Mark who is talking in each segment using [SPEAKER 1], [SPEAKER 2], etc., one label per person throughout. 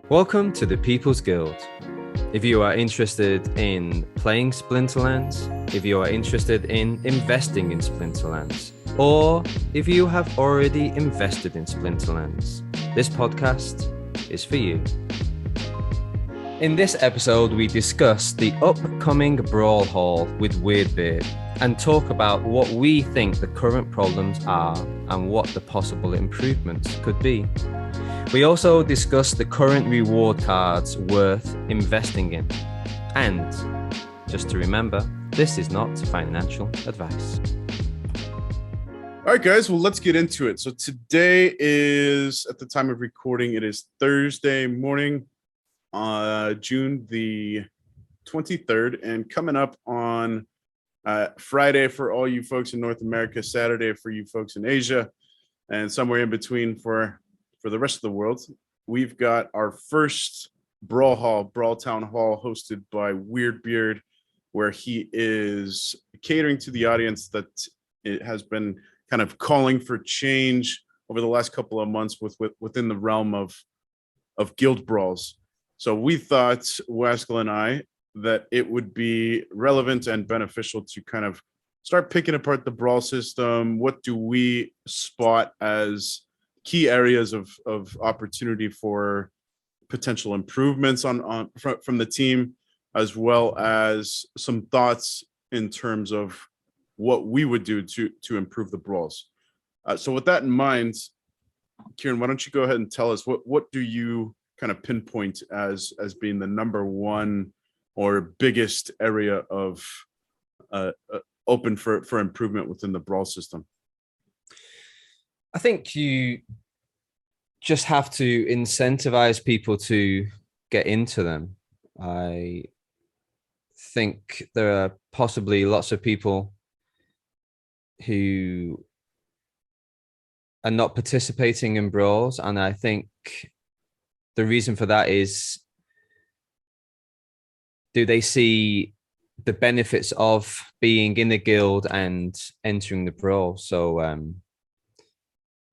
[SPEAKER 1] Welcome to the People's Guild. If you are interested in playing Splinterlands, if you are interested in investing in Splinterlands, or if you have already invested in Splinterlands, this podcast is for you. In this episode, we discuss the upcoming Brawl Hall with Weirdbeard and talk about what we think the current problems are and what the possible improvements could be. We also discuss the current reward cards worth investing in. And just to remember, this is not financial advice.
[SPEAKER 2] All right, guys, well, let's get into it. So today is, at the time of recording, it is Thursday morning, June the 23rd, and coming up on Friday for all you folks in North America, Saturday for you folks in Asia, and somewhere in between for the rest of the world, we've got our first Brawl Town Hall hosted by Weirdbeard, where he is catering to the audience that it has been kind of calling for change over the last couple of months within the realm of guild brawls. So we thought, Waskell and I, that it would be relevant and beneficial to kind of start picking apart the brawl system. What do we spot as key areas of opportunity for potential improvements from the team, as well as some thoughts in terms of what we would do to improve the brawls. So with that in mind, Kieran, why don't you go ahead and tell us what do you kind of pinpoint as being the number one or biggest area of open for improvement within the brawl system?
[SPEAKER 1] I think you just have to incentivize people to get into them. I think there are possibly lots of people who are not participating in brawls, and I think the reason for that is, do they see the benefits of being in the guild and entering the brawl? So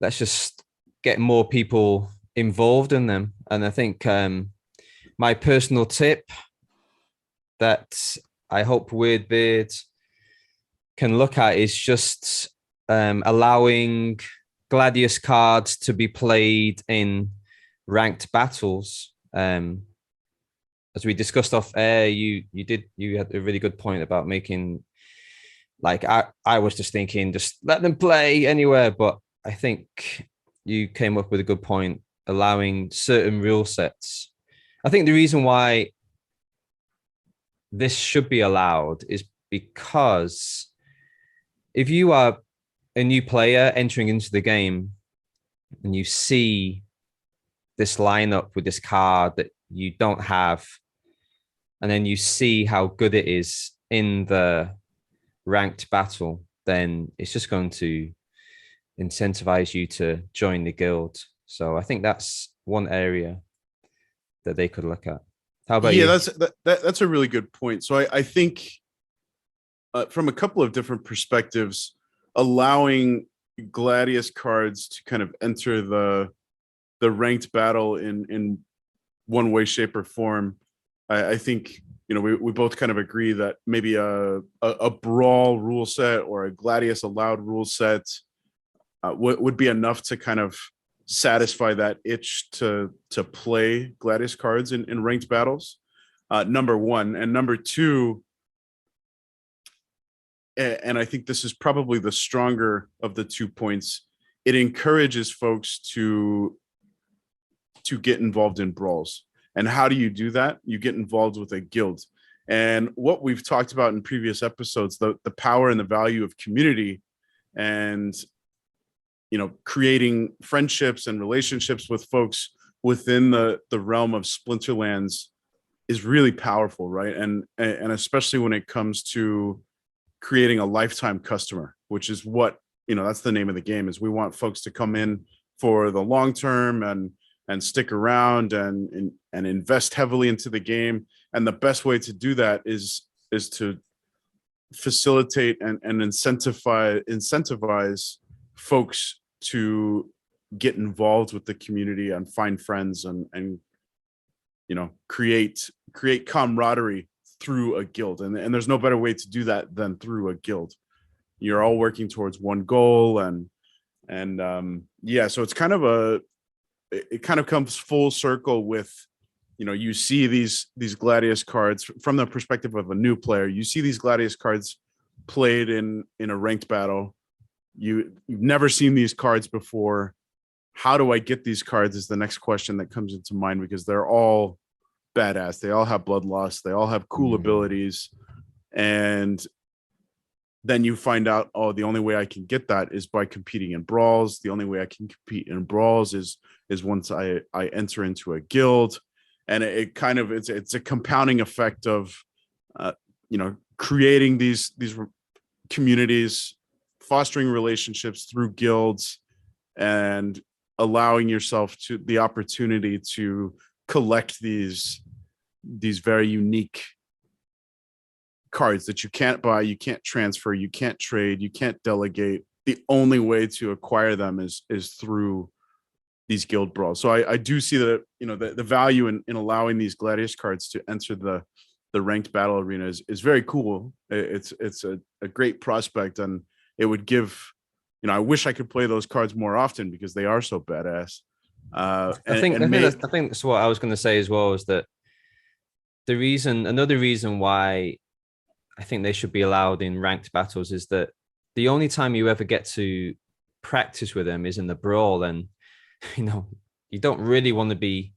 [SPEAKER 1] let's just get more people involved in them. And I think my personal tip that I hope Weirdbeard can look at is just allowing Gladius cards to be played in ranked battles. As we discussed off air, you had a really good point about making, like, I was just thinking, just let them play anywhere. But I think you came up with a good point, allowing certain rule sets. I think the reason why this should be allowed is because if you are a new player entering into the game and you see this lineup with this card that you don't have, and then you see how good it is in the ranked battle, then it's just going to incentivize you to join the guild. So I think that's one area that they could look at. How about you?
[SPEAKER 2] That's a really good point. So I think from a couple of different perspectives, allowing Gladius cards to kind of enter the ranked battle in one way, shape, or form, I think, you know, we both kind of agree that maybe a brawl rule set or a Gladius allowed rule set would be enough to kind of satisfy that itch to play Gladius cards in ranked battles. Number one. And number two, and I think this is probably the stronger of the 2 points, it encourages folks to get involved in brawls. And how do you do that? You get involved with a guild. And what we've talked about in previous episodes, the power and the value of community, and, you know, creating friendships and relationships with folks within the realm of Splinterlands is really powerful, right? And especially when it comes to creating a lifetime customer, which is what, you know, that's the name of the game, is we want folks to come in for the long term and stick around and invest heavily into the game. And the best way to do that is to facilitate and incentivize folks to get involved with the community and find friends and create camaraderie through a guild, and there's no better way to do that than through a guild. You're all working towards one goal, and yeah, so it's kind of it kind of comes full circle with, you see these Gladius cards from the perspective of a new player. You see these Gladius cards played in a ranked battle. You've never seen these cards before. How do I get these cards is the next question that comes into mind, because they're all badass. They all have bloodlust. They all have cool abilities. And then you find out, oh, the only way I can get that is by competing in Brawls. The only way I can compete in Brawls is once I enter into a guild. And it kind of, it's a compounding effect of, creating these communities, fostering relationships through guilds, and allowing yourself to the opportunity to collect these very unique cards that you can't buy, you can't transfer, you can't trade, you can't delegate. The only way to acquire them is through these guild brawls. So I do see that, the value in allowing these Gladius cards to enter the ranked battle arena is very cool. It's a great prospect, and it would give, I wish I could play those cards more often because they are so badass.
[SPEAKER 1] I think that's what I was going to say as well, is that another reason why I think they should be allowed in ranked battles is that the only time you ever get to practice with them is in the brawl. And, you don't really want to be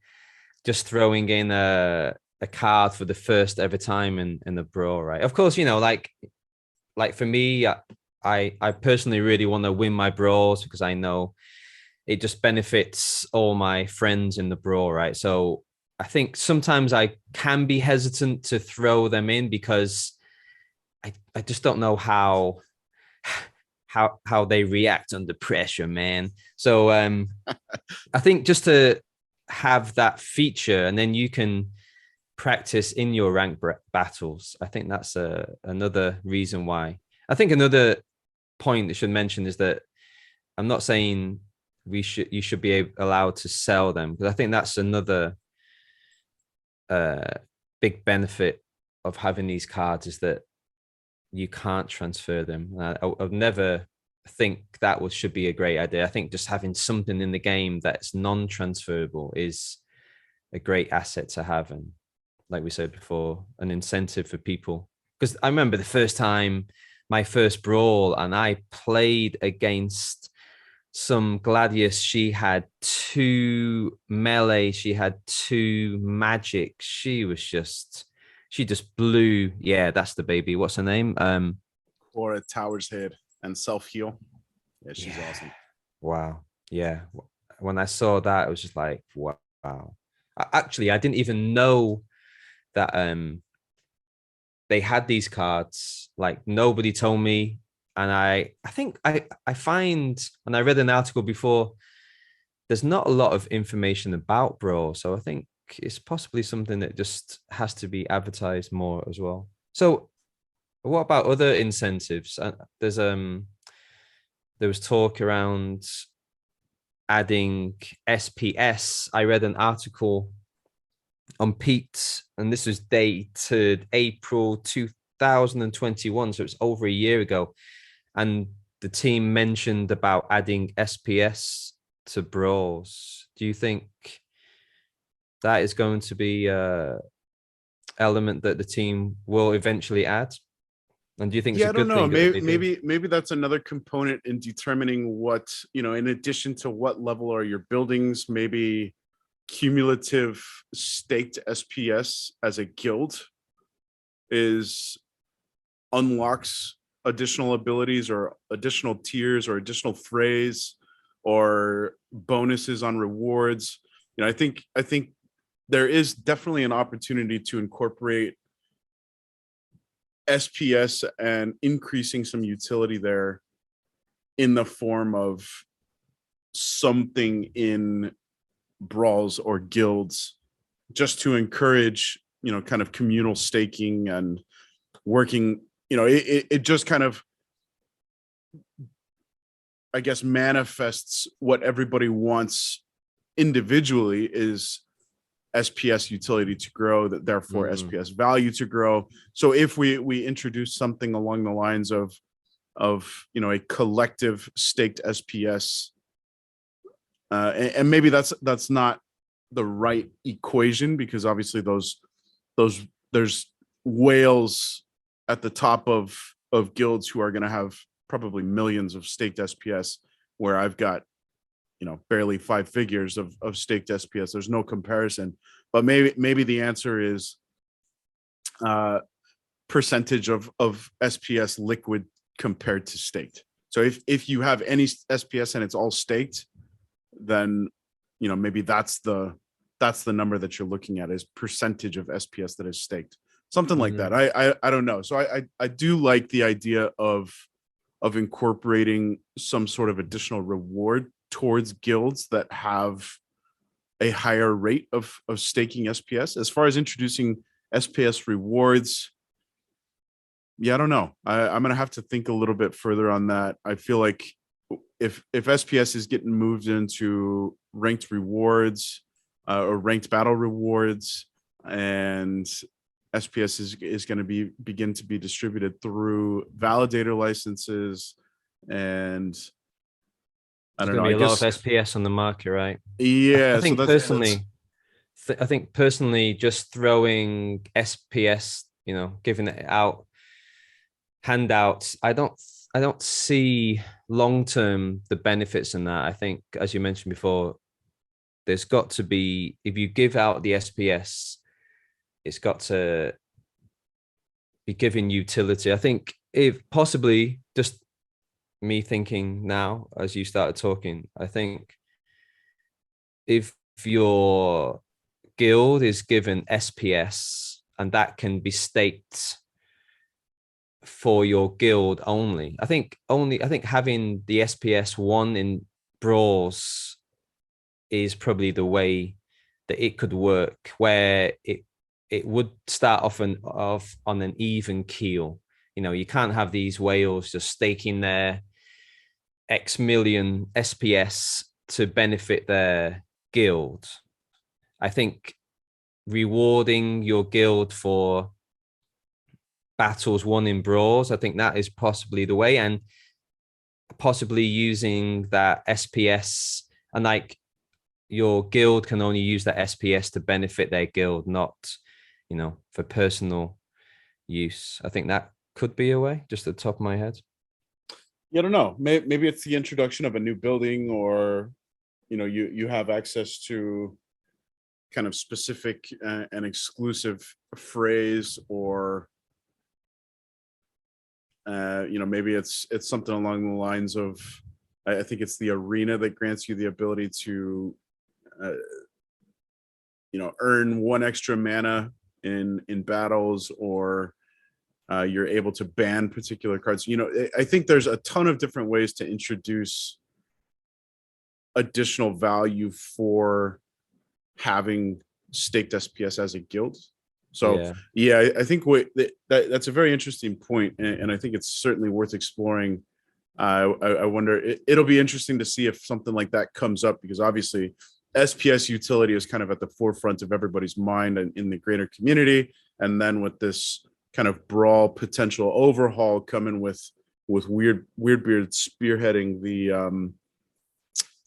[SPEAKER 1] just throwing in a card for the first ever time in the brawl, right? Of course, like for me, I personally really want to win my brawls because I know it just benefits all my friends in the brawl, right? So I think sometimes I can be hesitant to throw them in because I just don't know how they react under pressure, man. So I think just to have that feature, and then you can practice in your ranked battles. I think that's another reason why. I think another point that should mention is that I'm not saying you should be allowed to sell them, because I think that's another big benefit of having these cards, is that you can't transfer them. I would never think that should be a great idea. I think just having something in the game that's non-transferable is a great asset to have, and like we said before, an incentive for people. Because I remember the first time, my first brawl, and I played against some Gladius. She had 2 melee, she had 2 magic. She just blew. Yeah, that's the baby. What's her name?
[SPEAKER 2] Or a Tower's Head and self-heal. Yeah, she's awesome.
[SPEAKER 1] Wow. Yeah. When I saw that, it was just like, wow. Actually, I didn't even know that they had these cards. Like, nobody told me. And I think I find, and I read an article before, there's not a lot of information about Brawl. So I think it's possibly something that just has to be advertised more as well. So what about other incentives? There was talk around adding SPS. I read an article on Pete, and this was dated April 2021, so it's over a year ago. And the team mentioned about adding SPS to Brawls. Do you think that is going to be an element that the team will eventually add? And do you think it's a good thing?
[SPEAKER 2] Maybe that's another component in determining what, in addition to what level are your buildings, maybe cumulative staked SPS as a guild unlocks additional abilities or additional tiers or additional phrase or bonuses on rewards. I think there is definitely an opportunity to incorporate SPS and increasing some utility there in the form of something in Brawls or guilds, just to encourage, kind of communal staking and working. It just kind of, I guess, manifests what everybody wants individually, is SPS utility to grow, that therefore SPS value to grow. So if we introduce something along the lines of a collective staked SPS, and maybe that's not the right equation, because obviously there's whales at the top of guilds who are going to have probably millions of staked SPS, where I've got barely 5 figures of staked SPS. There's no comparison. But maybe the answer is percentage of SPS liquid compared to staked. So if you have any SPS and it's all staked, then maybe that's the number that you're looking at, is percentage of SPS that is staked, something like that. I don't know. So I do like the idea of incorporating some sort of additional reward towards guilds that have a higher rate of staking SPS. As far as introducing SPS rewards, yeah, I don't know. I'm gonna have to think a little bit further on that. I feel like if SPS is getting moved into ranked rewards or ranked battle rewards, and SPS is going to begin to be distributed through validator licenses, and I don't know.
[SPEAKER 1] There's going to be a lot of SPS on the market, right?
[SPEAKER 2] Yeah.
[SPEAKER 1] I think I think personally, just throwing SPS, giving it out, handouts, I don't see long-term the benefits in that. I think, as you mentioned before, there's got to be, if you give out the SPS, it's got to be giving utility. I think, if possibly, just me thinking now as you started talking, I think if your guild is given SPS and that can be staked for your guild only, I think having the SPS 1 in Brawls is probably the way that it could work, where it would start off on an even keel. You can't have these whales just staking their X million SPS to benefit their guild. I think rewarding your guild for battles won in Brawls, I think that is possibly the way, and possibly using that SPS, and like your guild can only use that SPS to benefit their guild, not for personal use. I think that could be a way, just at the top of my head.
[SPEAKER 2] Yeah, I don't know. Maybe it's the introduction of a new building, or you have access to kind of specific and exclusive phrase, or maybe it's something along the lines of, I think it's the arena that grants you the ability to earn 1 extra mana in battles, or you're able to ban particular cards. I think there's a ton of different ways to introduce additional value for having staked SPS as a guild. So yeah, I think that's a very interesting point, and I think it's certainly worth exploring. I wonder, it'll be interesting to see if something like that comes up, because obviously SPS utility is kind of at the forefront of everybody's mind and in the greater community. And then with this kind of Brawl potential overhaul coming with Weirdbeard spearheading the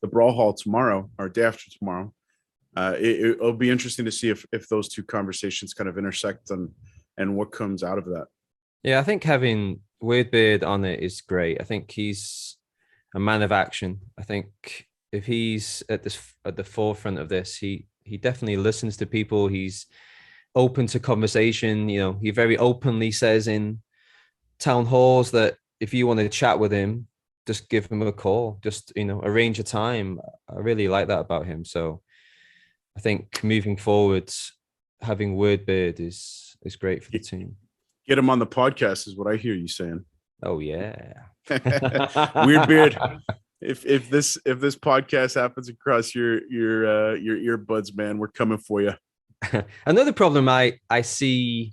[SPEAKER 2] Brawl Hall tomorrow, or day after tomorrow, it'll be interesting to see if those two conversations kind of intersect and what comes out of that.
[SPEAKER 1] Yeah, I think having Weirdbeard on it is great. I think he's a man of action. I think if he's at the forefront of this, he definitely listens to people. He's open to conversation. He very openly says in town halls that if you want to chat with him, just give him a call. Just arrange a time. I really like that about him. So I think moving forward, having Weirdbeard is great for the team.
[SPEAKER 2] Get him on the podcast is what I hear you saying.
[SPEAKER 1] Oh yeah.
[SPEAKER 2] Weirdbeard. If this podcast happens across your earbuds, man, we're coming for you.
[SPEAKER 1] Another problem I see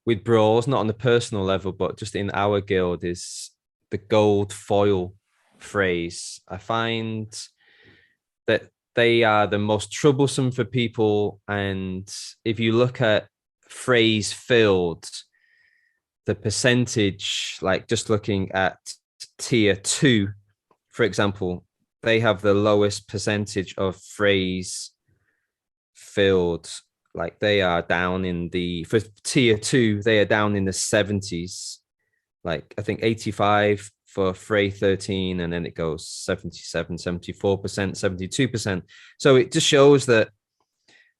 [SPEAKER 1] with Brawls, not on the personal level, but just in our guild, is the gold foil phrase. I find that they are the most troublesome for people. And if you look at phrase filled, the percentage, like just looking at tier 2, for example, they have the lowest percentage of phrase filled. Like they are down in the, for tier 2, they are down in the 70s. Like I think 85 for phrase 13, and then it goes 77, 74%, 72%. So it just shows that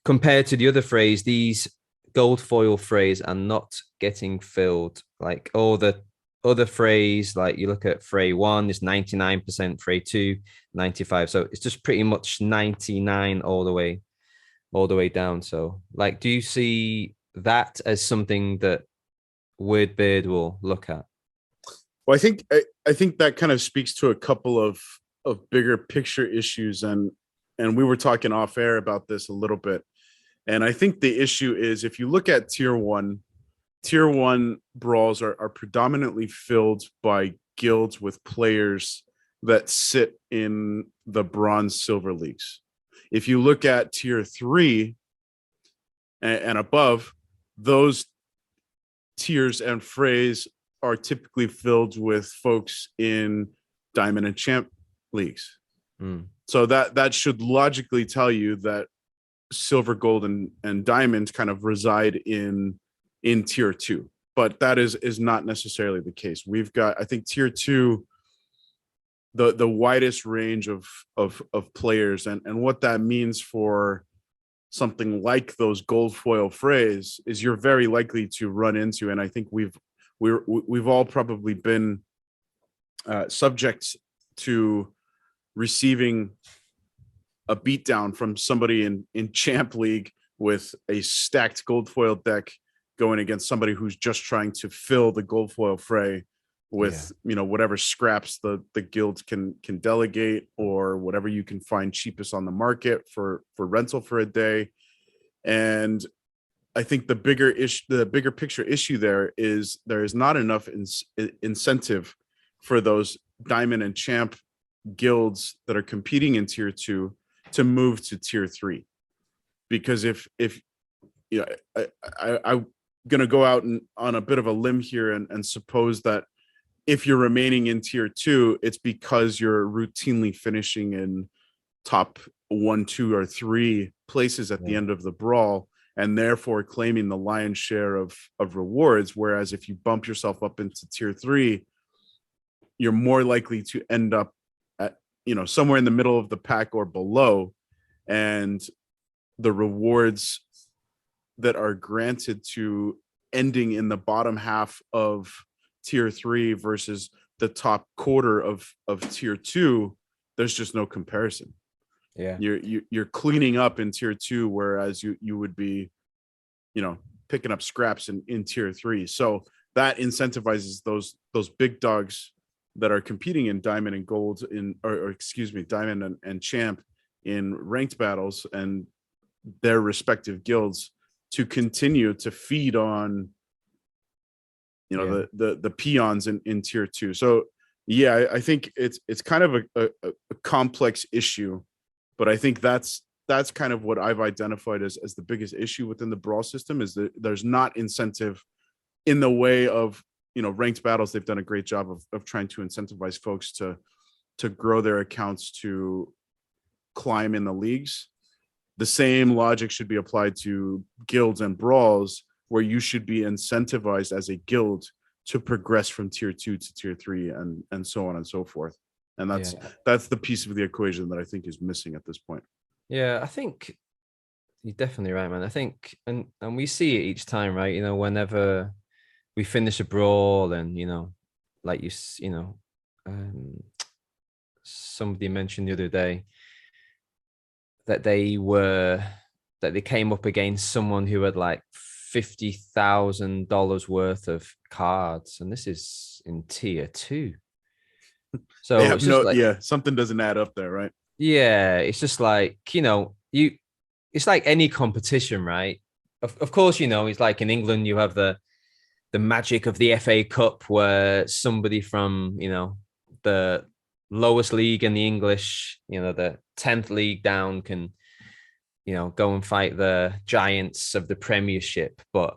[SPEAKER 1] compared to the other phrase, these gold foil phrase are not getting filled. Like all the other phrase, like you look at phrase 1 is 99%, phrase 2 95. So it's just pretty much 99 all the way down. So like, do you see that as something that Weirdbeard will look at?
[SPEAKER 2] Well, I think that kind of speaks to a couple of bigger picture issues, and we were talking off air about this a little bit. And I think the issue is if you look at tier one brawls are predominantly filled by guilds with players that sit in the bronze silver leagues. If you look at tier 3 and above, those tiers and phrase are typically filled with folks in diamond and champ leagues. So that should logically tell you that silver, gold, and diamond kind of reside in tier 2, but that is not necessarily the case. We've got, I think, tier 2, the widest range of players, and what that means for something like those gold foil phrase is you're very likely to run into, and I think we've all probably been subject to receiving a beatdown from somebody in champ league with a stacked gold foil deck going against somebody who's just trying to fill the gold foil fray with whatever scraps the guild can delegate, or whatever you can find cheapest on the market for rental for a day. And I think the bigger picture issue there is not enough incentive for those diamond and champ guilds that are competing in tier 2 to move to tier 3, because if I'm gonna go out on a bit of a limb here and suppose that if you're remaining in tier 2, it's because you're routinely finishing in top 1, 2, or 3 places at the end of the brawl, and therefore claiming the lion's share of rewards. Whereas if you bump yourself up into tier 3, you're more likely to end up at somewhere in the middle of the pack or below, and the rewards that are granted to ending in the bottom half of tier 3 versus the top quarter of tier 2, there's just no comparison. You're cleaning up in tier 2, whereas you would be picking up scraps in tier 3. So that incentivizes those big dogs that are competing in diamond and gold diamond and champ in ranked battles and their respective guilds to continue to feed on the peons in tier 2. So I think it's kind of a complex issue, but I think that's kind of what I've identified as the biggest issue within the brawl system, is that there's not incentive in the way of ranked battles. They've done a great job of trying to incentivize folks to grow their accounts to climb in the leagues. The same logic should be applied to guilds and brawls, where you should be incentivized as a guild to progress from tier 2 to tier 3 and so on and so forth. And that's the piece of the equation that I think is missing at this point.
[SPEAKER 1] Yeah, I think you're definitely right, man. I think, and we see it each time, right? Whenever we finish a brawl, and like somebody mentioned the other day that they came up against someone who had like $50,000 worth of cards, and this is in tier 2. So
[SPEAKER 2] it's just something doesn't add up there, right?
[SPEAKER 1] Yeah, it's just like it's like any competition, right? Of course, it's like in England you have the magic of the F.A. Cup, where somebody from the lowest league in the English, the 10th league down can, go and fight the giants of the Premiership. But,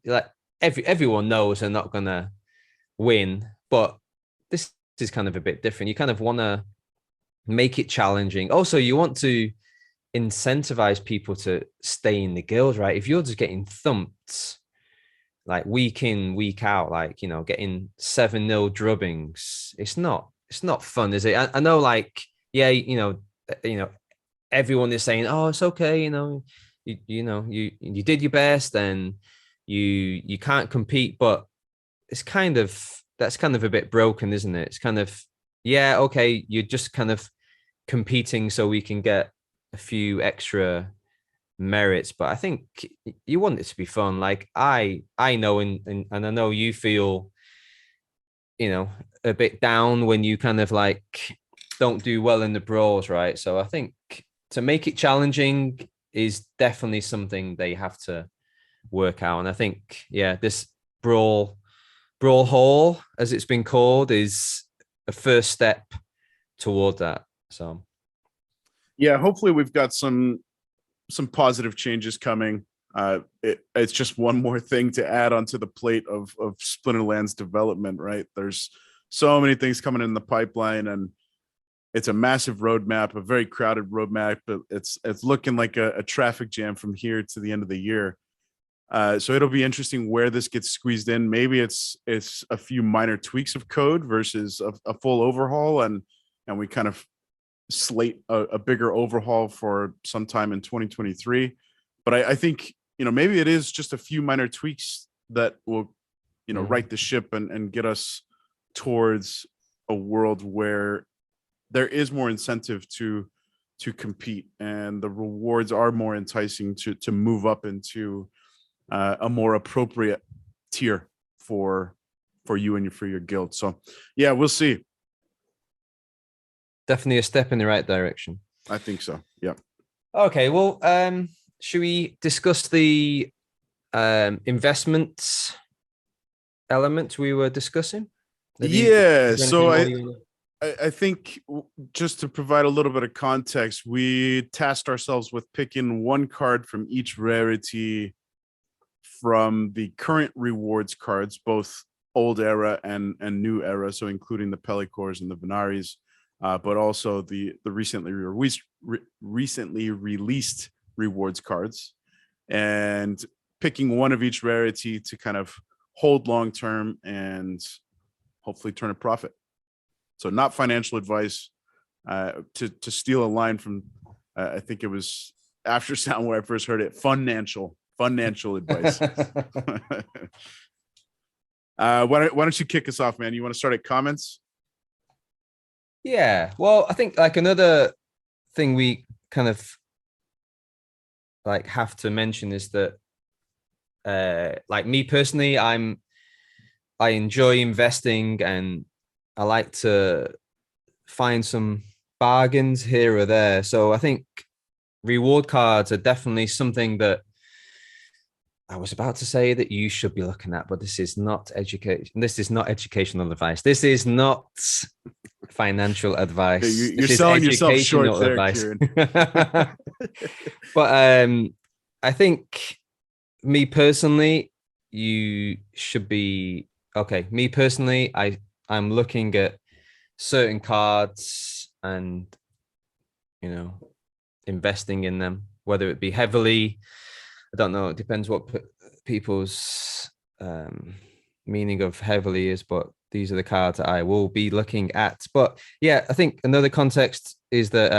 [SPEAKER 1] like everyone knows they're not going to win. But this is kind of a bit different. You kind of want to make it challenging. Also, you want to incentivize people to stay in the guild, right? If you're just getting thumped like week in, week out, like, getting 7-0 drubbings, it's not fun, is it? I know, like, yeah, everyone is saying, oh, it's okay, you did your best and you can't compete, but that's kind of a bit broken, isn't it? It's kind of, yeah, okay, you're just kind of competing so we can get a few extra merits, but I think you want it to be fun. Like I know, and I know you feel, a bit down when you kind of like don't do well in the brawls, right? So I think to make it challenging is definitely something they have to work out. And I think, yeah, this Brawl Hall, as it's been called, is a first step toward that. So
[SPEAKER 2] yeah, hopefully we've got some positive changes coming. It's just one more thing to add onto the plate of Splinterland's development, right? There's so many things coming in the pipeline, and it's a massive roadmap, a very crowded roadmap, but it's looking like a traffic jam from here to the end of the year. So it'll be interesting where this gets squeezed in. Maybe it's a few minor tweaks of code versus a full overhaul, and we kind of slate a bigger overhaul for sometime in 2023. But I think, maybe it is just a few minor tweaks that will, right the ship and get us towards a world where there is more incentive to compete, and the rewards are more enticing to move up into a more appropriate tier for you and for your guild. So yeah, we'll see.
[SPEAKER 1] Definitely a step in the right direction.
[SPEAKER 2] I think so. Yeah.
[SPEAKER 1] Okay. Well, should we discuss the investments element we were discussing?
[SPEAKER 2] Yeah. So I think, just to provide a little bit of context, we tasked ourselves with picking one card from each rarity from the current rewards cards, both old era and new era. So including the Pelicors and the Venaris. But also the recently released rewards cards, and picking one of each rarity to kind of hold long term and hopefully turn a profit. So not financial advice. To steal a line from, I think it was After Sound where I first heard it, financial advice. Why don't you kick us off, man? You want to start at comments?
[SPEAKER 1] Yeah, well, I think like another thing we kind of like have to mention is that like me personally, I enjoy investing, and I like to find some bargains here or there. So I think reward cards are definitely something that I was about to say that you should be looking at, but this is not education. This is not educational advice. This is not financial advice.
[SPEAKER 2] You're selling yourself short there, Kieran.
[SPEAKER 1] But I think, me personally, you should be okay. Me personally, I'm looking at certain cards and investing in them, whether it be heavily. I don't know. It depends what people's meaning of heavily is, but these are the cards that I will be looking at. But yeah, I think another context is that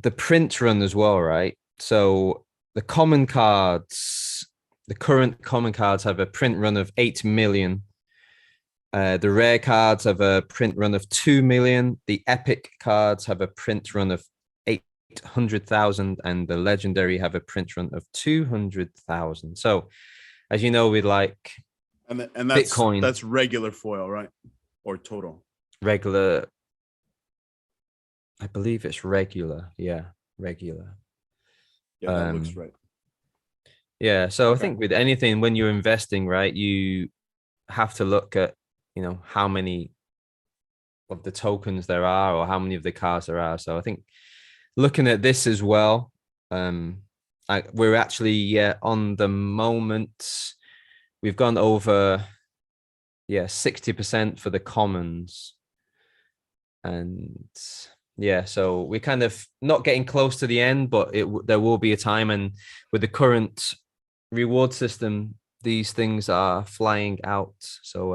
[SPEAKER 1] the print run as well, right? So the common cards, the current common cards have a print run of 8 million. The rare cards have a print run of 2 million. The epic cards have a print run of 800,000, and the legendary have a print run of 200,000. So, as you know, we like
[SPEAKER 2] and that's
[SPEAKER 1] Bitcoin.
[SPEAKER 2] That's regular foil, right? Or total?
[SPEAKER 1] Regular. I believe it's regular. Yeah, regular.
[SPEAKER 2] Yeah, that looks right.
[SPEAKER 1] Yeah, so okay. I think with anything, when you're investing, right, you have to look at how many of the tokens there are, or how many of the cards there are. So I think looking at this as well, we're actually on the moment we've gone over 60% for the commons, and so we're kind of not getting close to the end, but there will be a time, and with the current reward system, these things are flying out. So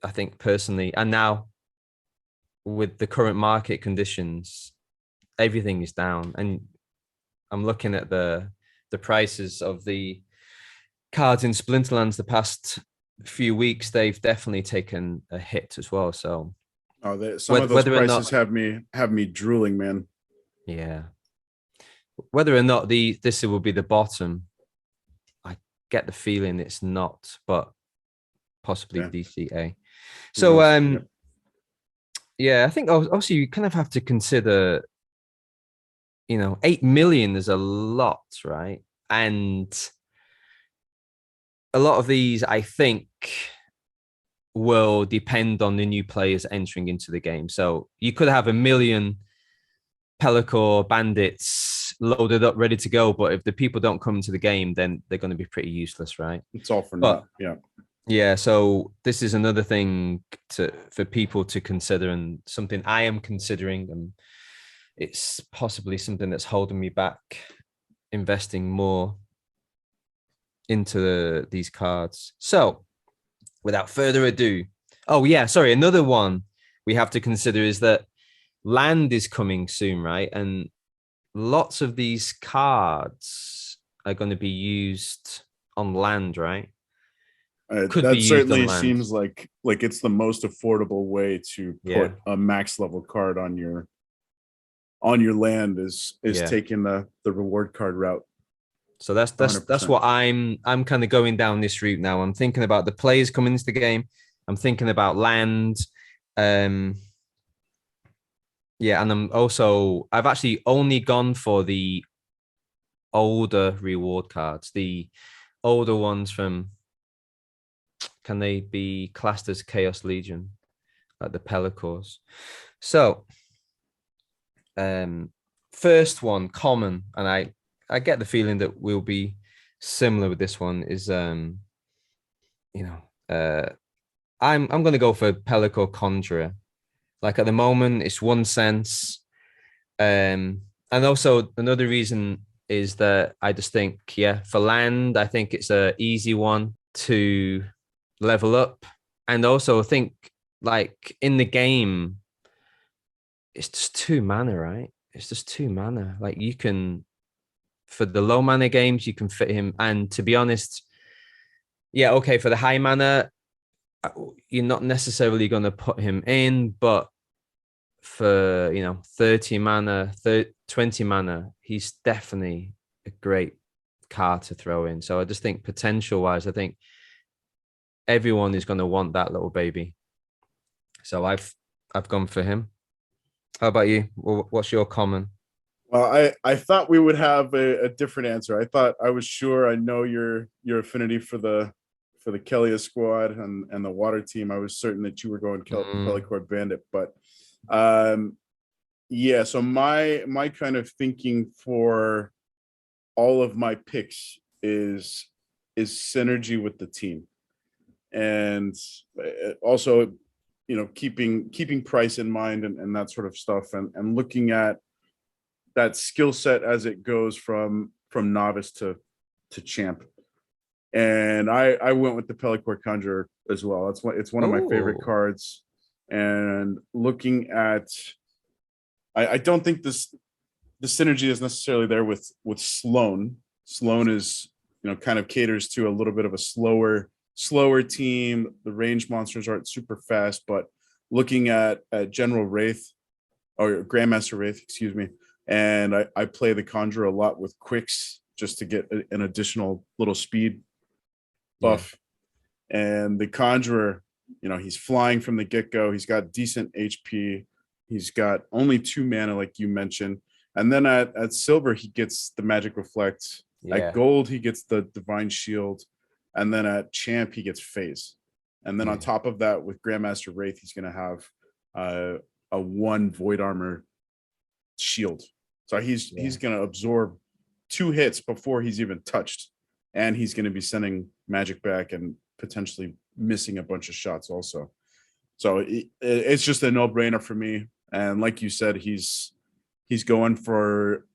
[SPEAKER 1] I think personally, and now with the current market conditions, everything is down, and I'm looking at the prices of the cards in Splinterlands the past few weeks. They've definitely taken a hit as well. So
[SPEAKER 2] some of those prices have me drooling, man.
[SPEAKER 1] Yeah, whether or not this will be the bottom, I get the feeling it's not, but possibly DCA. So I think also you kind of have to consider, 8 million is a lot, right? And a lot of these, I think, will depend on the new players entering into the game. So you could have 1 million Pelacor bandits loaded up, ready to go, but if the people don't come into the game, then they're going to be pretty useless, right?
[SPEAKER 2] It's all for naught.
[SPEAKER 1] Yeah. So this is another thing for people to consider, and something I am considering, and it's possibly something that's holding me back investing more into these cards. So without further ado, another one we have to consider is that land is coming soon, right? And lots of these cards are going to be used on land, right?
[SPEAKER 2] That certainly seems like it's the most affordable way to put a max level card on your land is taking the reward card route.
[SPEAKER 1] So that's what I'm kind of going down this route now. I'm thinking about the players coming into the game. I'm thinking about land. And I've actually only gone for the older reward cards, the older ones from, can they be classed as Chaos Legion, like the Pelacors? So first one, common, and I get the feeling that we'll be similar with this one, is I'm going to go for Pelacor Conjurer. Like at the moment, it's 1 cent. And also another reason is that I just think, for land, I think it's a easy one to level up. And also I think, like, in the game, it's just 2 mana, right? It's just 2 mana. Like, you can, for the low mana games, you can fit him. And to be honest, for the high mana, you're not necessarily going to put him in, but for 30 mana, 20 mana, he's definitely a great card to throw in. So I just think potential wise, I think everyone is going to want that little baby. So I've gone for him. How about you? What's your common?
[SPEAKER 2] Well, I thought we would have a different answer. I was sure. I know your affinity for the Kelia squad and the water team. I was certain that you were going Pelacor Bandit, but so my kind of thinking for all of my picks is synergy with the team, and also keeping price in mind and that sort of stuff, and looking at that skill set as it goes from novice to champ. And I went with the Pelacor Conjurer as well. It's one of my favorite cards. And looking at, I don't think the synergy is necessarily there with Sloan. Sloan is kind of caters to a little bit of a slower team. The range monsters aren't super fast, but looking at General Wraith, or Grandmaster Wraith, excuse me, and I play the Conjurer a lot with quicks just to get an additional little speed buff. And the Conjurer, he's flying from the get-go. He's got decent HP. He's got only 2 mana, like you mentioned. And then at silver, he gets the Magic Reflect. At gold, he gets the Divine Shield. And then at champ, he gets Phase. And then on top of that, with Grandmaster Wraith, he's going to have a 1 Void Armor shield. So he's going to absorb 2 hits before he's even touched. And he's going to be sending magic back and potentially missing a bunch of shots also. So it's just a no-brainer for me. And like you said, he's going for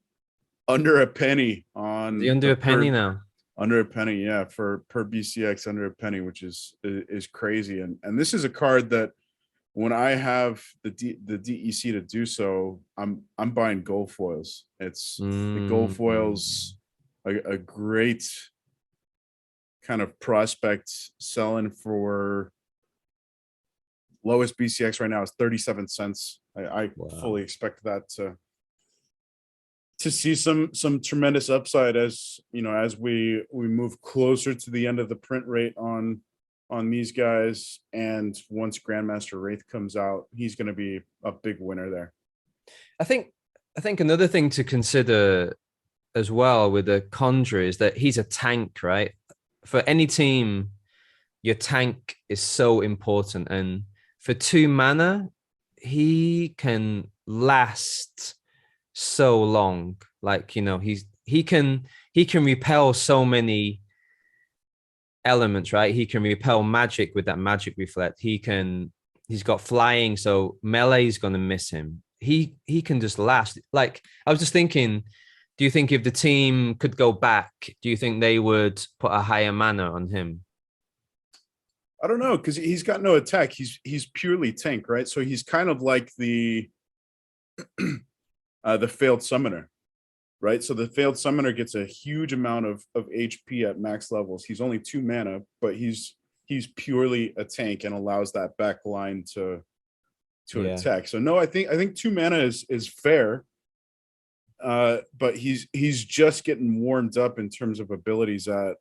[SPEAKER 2] under a penny on
[SPEAKER 1] under a penny now.
[SPEAKER 2] Under a penny, yeah, for per BCX, under a penny, which is crazy. And this is a card that when I have the DEC to do so, I'm buying gold foils. It's the gold foils a great kind of prospect selling for lowest BCX right now is 37 cents. I fully expect that to see some tremendous upside as we move closer to the end of the print rate on these guys, and once Grandmaster Wraith comes out, he's going to be a big winner there.
[SPEAKER 1] I think another thing to consider as well with the Conjurer is that he's a tank, right? For any team, your tank is so important, and for 2 mana, he can last so long. Like, he can repel so many elements, right? He can repel magic with that magic reflect. He's got flying, so melee is going to miss him. He can just last. Like, I was just thinking, do you think if the team could go back, do you think they would put a higher mana on him?
[SPEAKER 2] I don't know, because he's got no attack. He's purely tank, right? So he's kind of like the failed summoner, right? So the failed summoner gets a huge amount of HP at max levels. He's only 2 mana, but he's purely a tank and allows that back line to attack. So no, I think 2 mana is fair. But he's just getting warmed up in terms of abilities at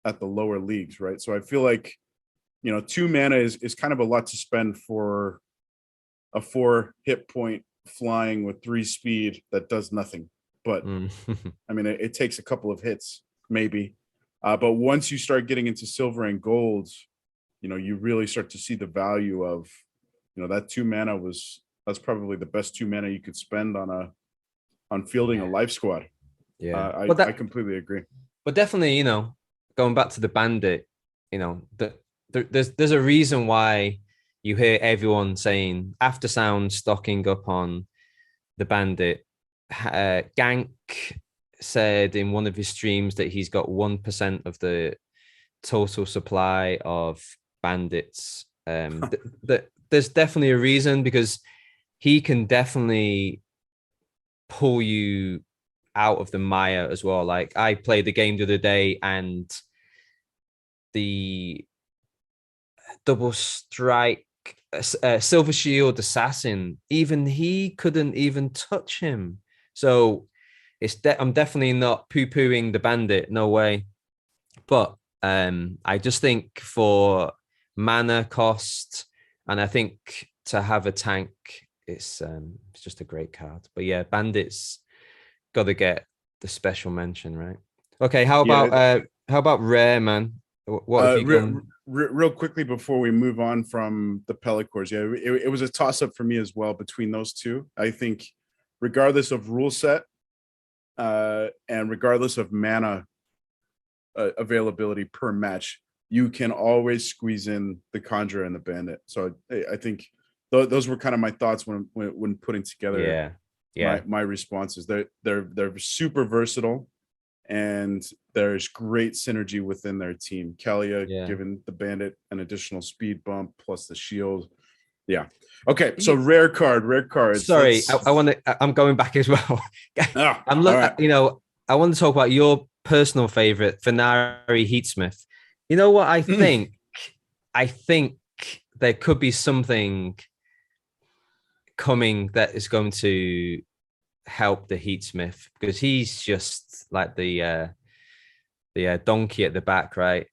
[SPEAKER 2] the lower leagues, right? So I feel like 2 mana is kind of a lot to spend for a 4 hit point flying with 3 speed that does nothing. But I mean, it takes a couple of hits maybe. But once you start getting into silver and gold, you really start to see the value of that 2 mana that's probably the best 2 mana you could spend on fielding a life squad.
[SPEAKER 1] Yeah,
[SPEAKER 2] I completely agree.
[SPEAKER 1] But definitely, going back to the bandit, there's a reason why you hear everyone saying after sound stocking up on the bandit. Gank said in one of his streams that he's got 1% of the total supply of bandits. There's definitely a reason, because he can definitely pull you out of the mire as well. Like, I played the game the other day, and the double strike Silver Shield Assassin, even he couldn't even touch him. So I'm definitely not poo-pooing the bandit, no way. But I just think for mana cost, and I think to have a tank, it's just a great card. But yeah, bandits got to get the special mention, right? Okay, how about rare, man? What have you done?
[SPEAKER 2] Real quickly before we move on from the Pellicors, it was a toss-up for me as well between those two. I think regardless of rule set and regardless of mana availability per match, you can always squeeze in the Conjurer and the Bandit. So I think those were kind of my thoughts when putting together my responses. They're super versatile, and there's great synergy within their team. Kalia giving the Bandit an additional speed bump plus the shield. Yeah. Okay. So rare cards.
[SPEAKER 1] Sorry, I'm going back as well. I'm looking. Right. I want to talk about your personal favorite, Fenari Heatsmith. You know what I think? I think there could be something coming that is going to help the Heatsmith, because he's just like the donkey at the back, right?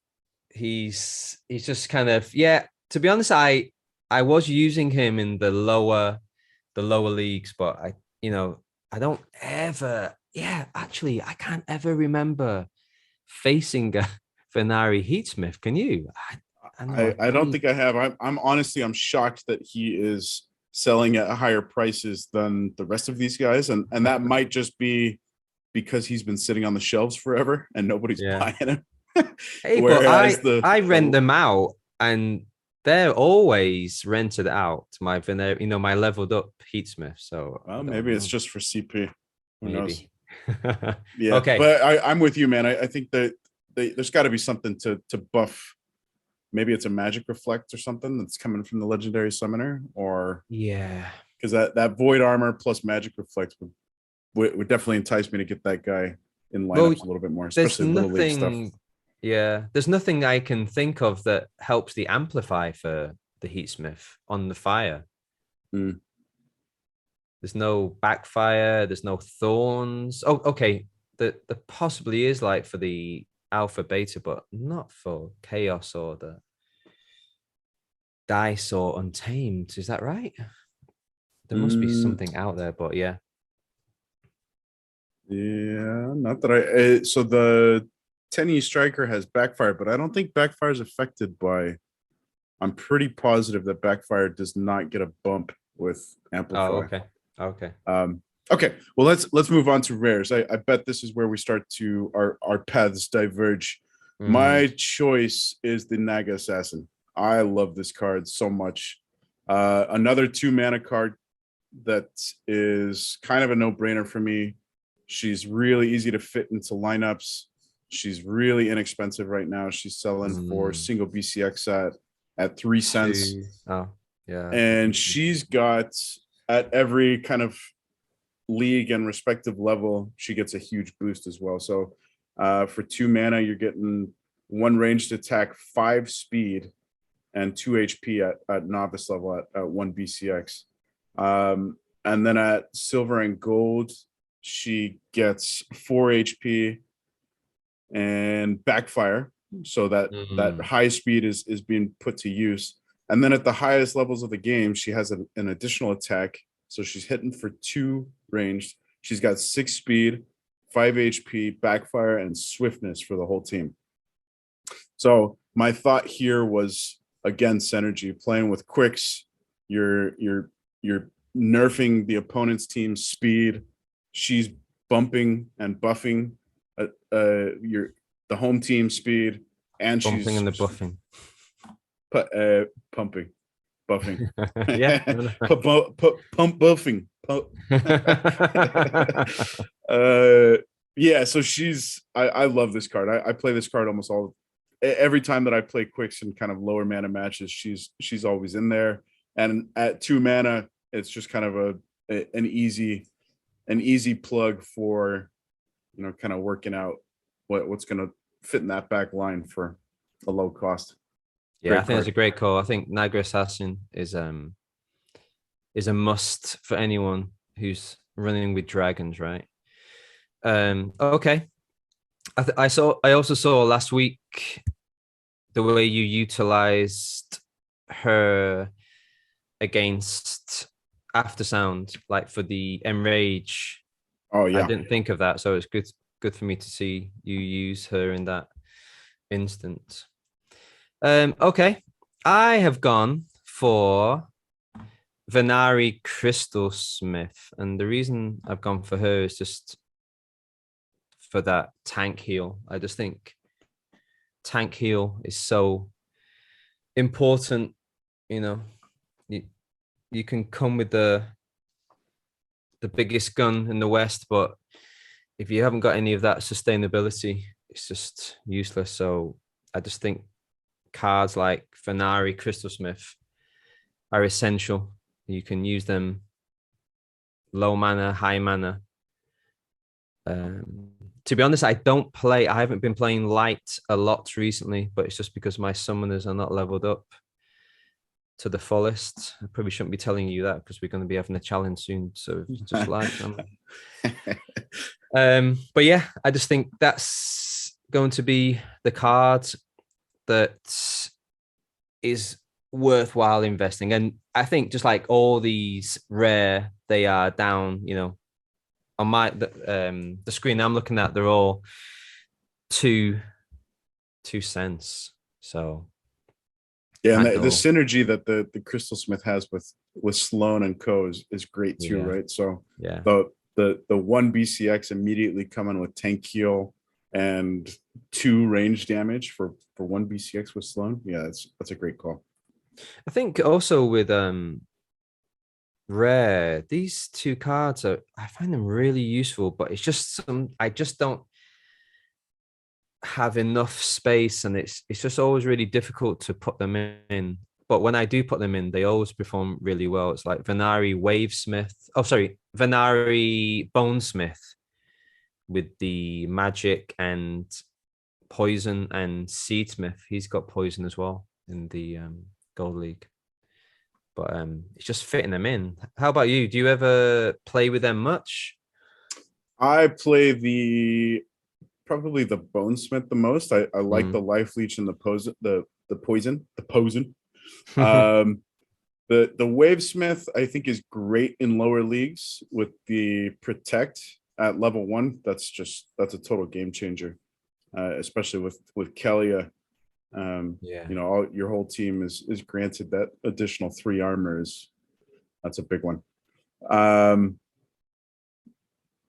[SPEAKER 1] He's just kind of, to be honest, I was using him in the lower leagues, but I don't ever, actually I can't ever remember facing a Fenari Heatsmith. Can you? I know.
[SPEAKER 2] I don't think I have. I'm honestly I'm shocked that he is selling at higher prices than the rest of these guys, and that might just be because he's been sitting on the shelves forever and nobody's
[SPEAKER 1] Yeah.
[SPEAKER 2] buying him.
[SPEAKER 1] Hey, but
[SPEAKER 2] Whereas
[SPEAKER 1] I rent them out, and they're always rented out to my my leveled up Heatsmith. So I
[SPEAKER 2] well,
[SPEAKER 1] don't
[SPEAKER 2] maybe it's
[SPEAKER 1] know.
[SPEAKER 2] just for CP. Who knows?
[SPEAKER 1] Maybe.
[SPEAKER 2] Yeah,
[SPEAKER 1] Okay.
[SPEAKER 2] but I'm with you, man. I think that there's got to be something to buff. Maybe it's a magic reflect or something that's coming from the legendary summoner, or
[SPEAKER 1] Yeah.
[SPEAKER 2] because that void armor plus magic reflect would definitely entice me to get that guy in
[SPEAKER 1] Well,
[SPEAKER 2] lineups a little bit more,
[SPEAKER 1] there's
[SPEAKER 2] especially little league stuff.
[SPEAKER 1] nothing. Yeah, there's nothing I can think of that helps the amplify for the Heatsmith on the fire.
[SPEAKER 2] Mm.
[SPEAKER 1] There's no backfire. There's no thorns. Oh, okay. The possibly is like for the alpha beta, but not for chaos or the dice or untamed. Is that right? There must be
[SPEAKER 2] Mm,
[SPEAKER 1] something out there, but yeah.
[SPEAKER 2] yeah, not that so the 10E striker has backfire, but I don't think backfire is affected by. I'm pretty positive that backfire does not get a bump with
[SPEAKER 1] Oh,
[SPEAKER 2] amplify.
[SPEAKER 1] okay. Okay.
[SPEAKER 2] Okay, well let's move on to rares. I bet this is where we start to our paths diverge. My choice is the Naga Assassin. I love this card so much. Another 2 mana card that is kind of a no-brainer for me. She's really easy to fit into lineups. She's really inexpensive right now. She's selling for single BCX at 3 cents.
[SPEAKER 1] Oh, yeah.
[SPEAKER 2] And she's got at every kind of league and respective level, she gets a huge boost as well. So for 2 mana, you're getting 1 ranged attack, 5 speed, and 2 HP at novice level at 1 BCX. And then at silver and gold, she gets 4 HP and backfire. So that high speed is being put to use. And then at the highest levels of the game, she has an additional attack. So she's hitting for 2 ranged. She's got 6 speed, 5 HP, backfire, and swiftness for the whole team. So my thought here was, again, synergy. Playing with quicks, you're nerfing the opponent's team's speed. She's bumping and buffing the home team speed, and
[SPEAKER 1] Bumping
[SPEAKER 2] she's
[SPEAKER 1] and the buffing.
[SPEAKER 2] Pumping, buffing.
[SPEAKER 1] Yeah.
[SPEAKER 2] Pump buffing. Yeah, so I love this card. I play this card almost every time that I play quicks and kind of lower mana matches. She's always in there, and at 2 mana, it's just kind of an easy plug for, kind of working out what's going to fit in that back line for a low cost.
[SPEAKER 1] Yeah, I think that's a great call. I think Naga Assassin is a must for anyone who's running with dragons, right? Okay. I also saw last week the way you utilized her against Aftersound, like for the Enrage.
[SPEAKER 2] Oh yeah.
[SPEAKER 1] I didn't think of that, so it's good for me to see you use her in that instance. Okay, I have gone for Venari Crystal Smith, and the reason I've gone for her is just for that tank heal. I just think tank heal is so important. You can come with the biggest gun in the West, but if you haven't got any of that sustainability, it's just useless. So I just think cards like Venari Crystal Smith are essential. You can use them low mana, high mana. To be honest, I haven't been playing light a lot recently, but it's just because my summoners are not leveled up to the fullest. I probably shouldn't be telling you that because we're going to be having a challenge soon. So just like but yeah, I just think that's going to be the card that is worthwhile investing. And I think just like all these rare, they are down, on the screen I'm looking at, they're all 2 cents. So
[SPEAKER 2] Yeah, and
[SPEAKER 1] Can't
[SPEAKER 2] the
[SPEAKER 1] go.
[SPEAKER 2] synergy that the Crystal Smith has with Sloan and Co is great too,
[SPEAKER 1] Yeah,
[SPEAKER 2] right? So
[SPEAKER 1] yeah.
[SPEAKER 2] the one BCX immediately coming with tank heal and 2 range damage for one BCX with Sloan. Yeah, that's a great call.
[SPEAKER 1] I think also with rare, these two cards are, I find them really useful, but it's just I just don't have enough space, and it's just always really difficult to put them in. But when I do put them in, they always perform really well. It's like Venari Wavesmith. Oh, sorry, Venari Bonesmith with the magic and poison, and Seedsmith. He's got poison as well in the Gold League. But it's just fitting them in. How about you? Do you ever play with them much?
[SPEAKER 2] I play probably the Bonesmith the most. I like the
[SPEAKER 1] Mm.
[SPEAKER 2] life leech and the poison. Um, the Wavesmith I think is great in lower leagues with the protect at level 1. That's a total game changer, especially with Kelia.
[SPEAKER 1] Yeah.
[SPEAKER 2] You know, your whole team is granted that additional 3 armors. That's a big one. Um,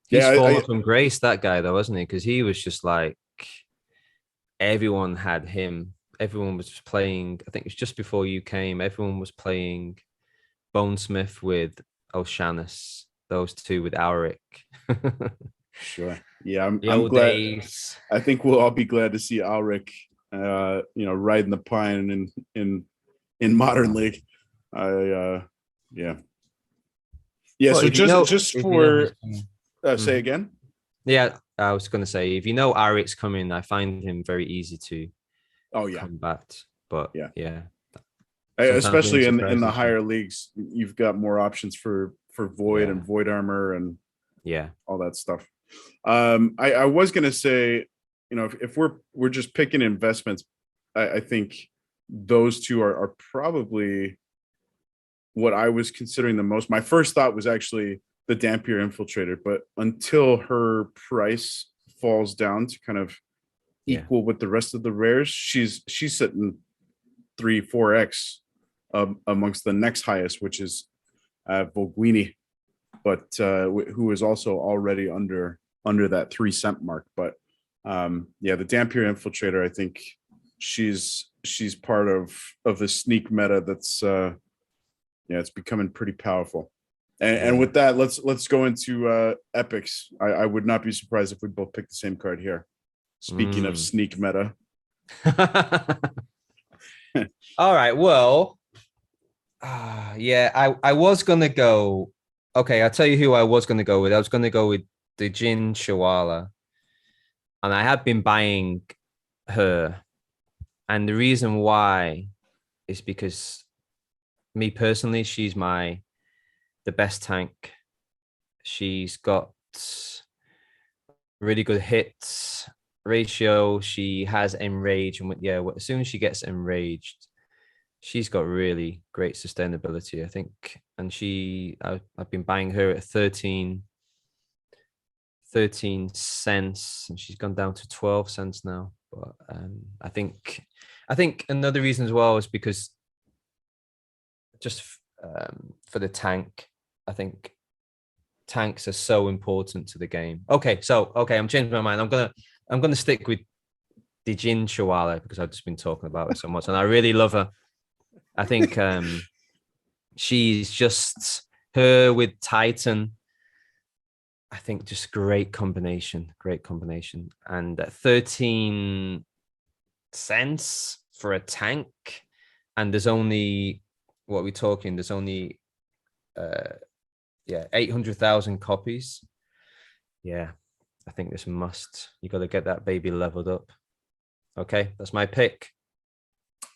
[SPEAKER 1] He's
[SPEAKER 2] yeah,
[SPEAKER 1] fallen from grace, that guy, though, hasn't he? Because he was just like everyone had him. Everyone was just playing. I think it's just before you came. Everyone was playing Bonesmith with Oceanus. Those two with Auric.
[SPEAKER 2] sure. Yeah,
[SPEAKER 1] The
[SPEAKER 2] I'm
[SPEAKER 1] old
[SPEAKER 2] glad.
[SPEAKER 1] days.
[SPEAKER 2] I think we'll all be glad to see Alric, you know, riding the pine in modern
[SPEAKER 1] Oh.
[SPEAKER 2] league. I yeah. Yeah,
[SPEAKER 1] Well,
[SPEAKER 2] so just
[SPEAKER 1] if you know he's
[SPEAKER 2] for
[SPEAKER 1] coming.
[SPEAKER 2] say
[SPEAKER 1] Mhm.
[SPEAKER 2] again.
[SPEAKER 1] Yeah, I was going to say, if you know Aric's coming, I find him very easy to
[SPEAKER 2] Oh yeah,
[SPEAKER 1] combat. But
[SPEAKER 2] yeah.
[SPEAKER 1] yeah, sometimes winning
[SPEAKER 2] Especially in the
[SPEAKER 1] surprises you.
[SPEAKER 2] higher leagues, you've got more options for void and
[SPEAKER 1] Yeah,
[SPEAKER 2] void armor and
[SPEAKER 1] yeah.
[SPEAKER 2] all that stuff. I was gonna say, you know, if we're just picking investments, I think those two are probably what I was considering the most. My first thought was actually the Dampier Infiltrator, but until her price falls down to kind of
[SPEAKER 1] Yeah.
[SPEAKER 2] equal with the rest of the rares, she's sitting 3-4x amongst the next highest, which is Volguini, but who is also already under that 3 cent mark. But yeah, the Dampier Infiltrator, I think she's part of the sneak meta that's yeah, it's becoming pretty powerful. And
[SPEAKER 1] Yeah.
[SPEAKER 2] with that, let's go into epics. I would not be surprised if we both pick the same card here. Speaking of
[SPEAKER 1] Mm.
[SPEAKER 2] sneak meta,
[SPEAKER 1] All right. Well, yeah, I was gonna go. Okay, I'll tell you who I was gonna go with. I was gonna go with the Jin Shawala, and I have been buying her, and the reason why is because me personally, she's the best tank. She's got really good hits ratio. She has enrage, and yeah, as soon as she gets enraged, she's got really great sustainability, I think. And I've been buying her at 13 cents, and she's gone down to 12 cents now. But I think another reason as well is because just for the tank, I think tanks are so important to the game. Okay, I'm changing my mind. I'm gonna stick with Dijin Shawala because I've just been talking about her so much, and I really love her. I think she's just her with Titan. I think just great combination, great combination. And at 13 cents for a tank, and there's only what are we talking? There's only uh 800,000 copies. Yeah, I think this must. You got to get that baby leveled up. Okay, that's my pick.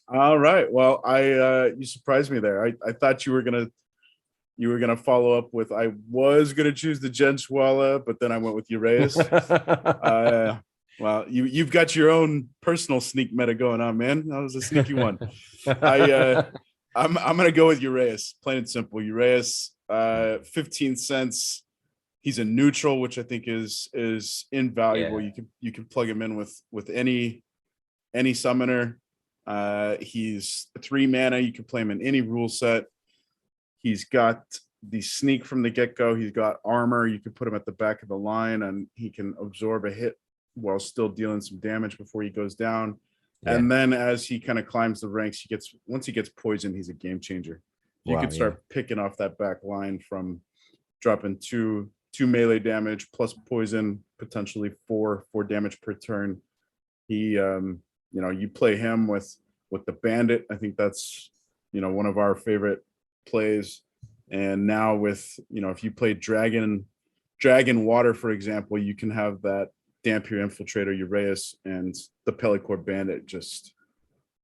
[SPEAKER 2] all right. Well, I you surprised me there. I thought you were gonna follow up with I was gonna choose the Genshwala, but then I went with Uraeus. Well, you've got your own personal sneak meta going on, man. That was a sneaky one. I'm gonna go with Uraeus, plain and simple. Uraeus, 15 cents. He's a neutral, which I think is invaluable.
[SPEAKER 1] Yeah,
[SPEAKER 2] You can plug him in with any summoner. He's 3 mana. You can play him in any rule set. He's got the sneak from the get-go. He's got armor. You can put him at the back of the line, and he can absorb a hit while still dealing some damage before he goes down.
[SPEAKER 1] Yeah.
[SPEAKER 2] And then as he kind of climbs the ranks, once he gets poisoned, he's a game changer. You could start picking off that back line from dropping two melee damage plus poison, potentially four damage per turn. He you play him with the bandit. I think that's one of our favorite plays. And now with if you play dragon water, for example, you can have that Dampier Infiltrator Uraeus and the Pellicore Bandit just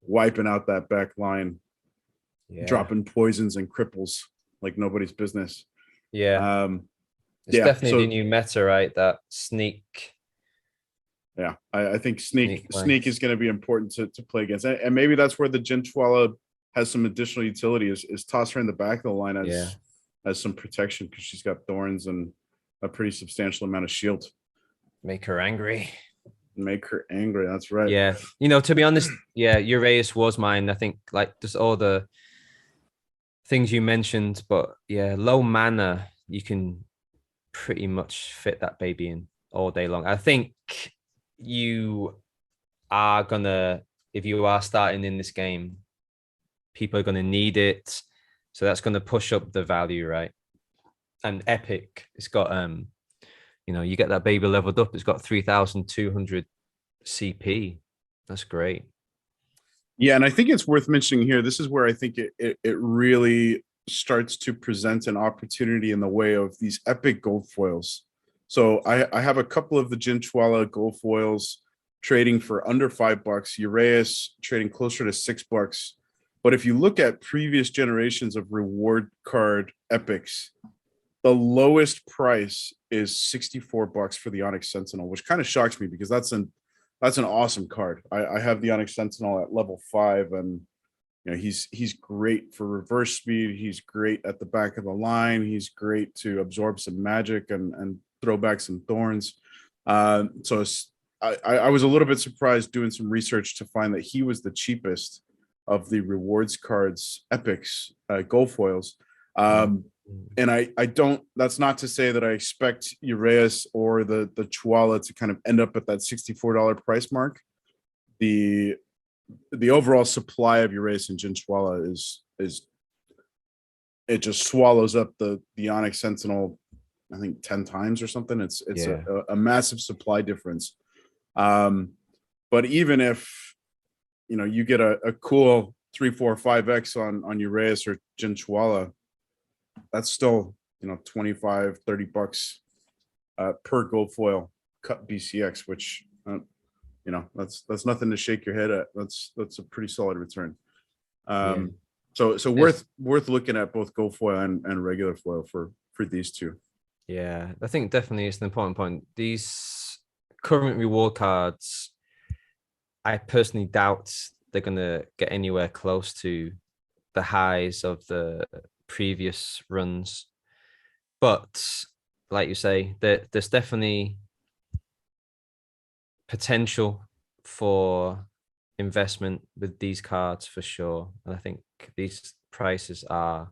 [SPEAKER 2] wiping out that back line, dropping poisons and cripples like nobody's business.
[SPEAKER 1] It's definitely the new meta, right? That sneak.
[SPEAKER 2] Yeah, I think sneak is going to be important to play against, and maybe that's where the Jinchwala has some additional utility. Is toss her in the back of the line as some protection because she's got thorns and a pretty substantial amount of shield.
[SPEAKER 1] Make her angry.
[SPEAKER 2] That's right.
[SPEAKER 1] Yeah, to be honest, Uraeus was mine. I think like just all the things you mentioned, but low mana, you can pretty much fit that baby in all day long. I think you are gonna, if you are starting in this game, people are gonna need it, so that's gonna push up the value, right? And Epic, it's got you get that baby leveled up, it's got 3,200 CP. That's great.
[SPEAKER 2] Yeah, and I think it's worth mentioning here, this is where I think it really starts to present an opportunity in the way of these epic gold foils. So I have a couple of the Jinchwala gold foils trading for under $5, Uraeus trading closer to $6. But if you look at previous generations of reward card epics, the lowest price is $64 for the Onyx Sentinel, which kind of shocks me because that's an awesome card. I have the Onyx Sentinel at level 5, and he's great for reverse speed. He's great at the back of the line. He's great to absorb some magic and throw back some thorns. So I was a little bit surprised doing some research to find that he was the cheapest of the rewards cards epics gold foils. And I don't, that's not to say that I expect Uraeus or the Chwala to kind of end up at that $64 price mark. The overall supply of Uraeus and Jinchwala is it just swallows up the Onyx Sentinel, I think 10 times or something. It's a massive supply difference. But even if you get a cool 3, 4, 5x on Uraeus or Jinchwala, that's still $25-$30 per gold foil cut BCX, which that's nothing to shake your head at. That's a pretty solid return. So worth looking at both gold foil and regular foil for these two.
[SPEAKER 1] Yeah, I think definitely it's an important point. These current reward cards, I personally doubt they're gonna get anywhere close to the highs of the previous runs, but like you say, there's definitely potential for investment with these cards for sure, and I think these prices are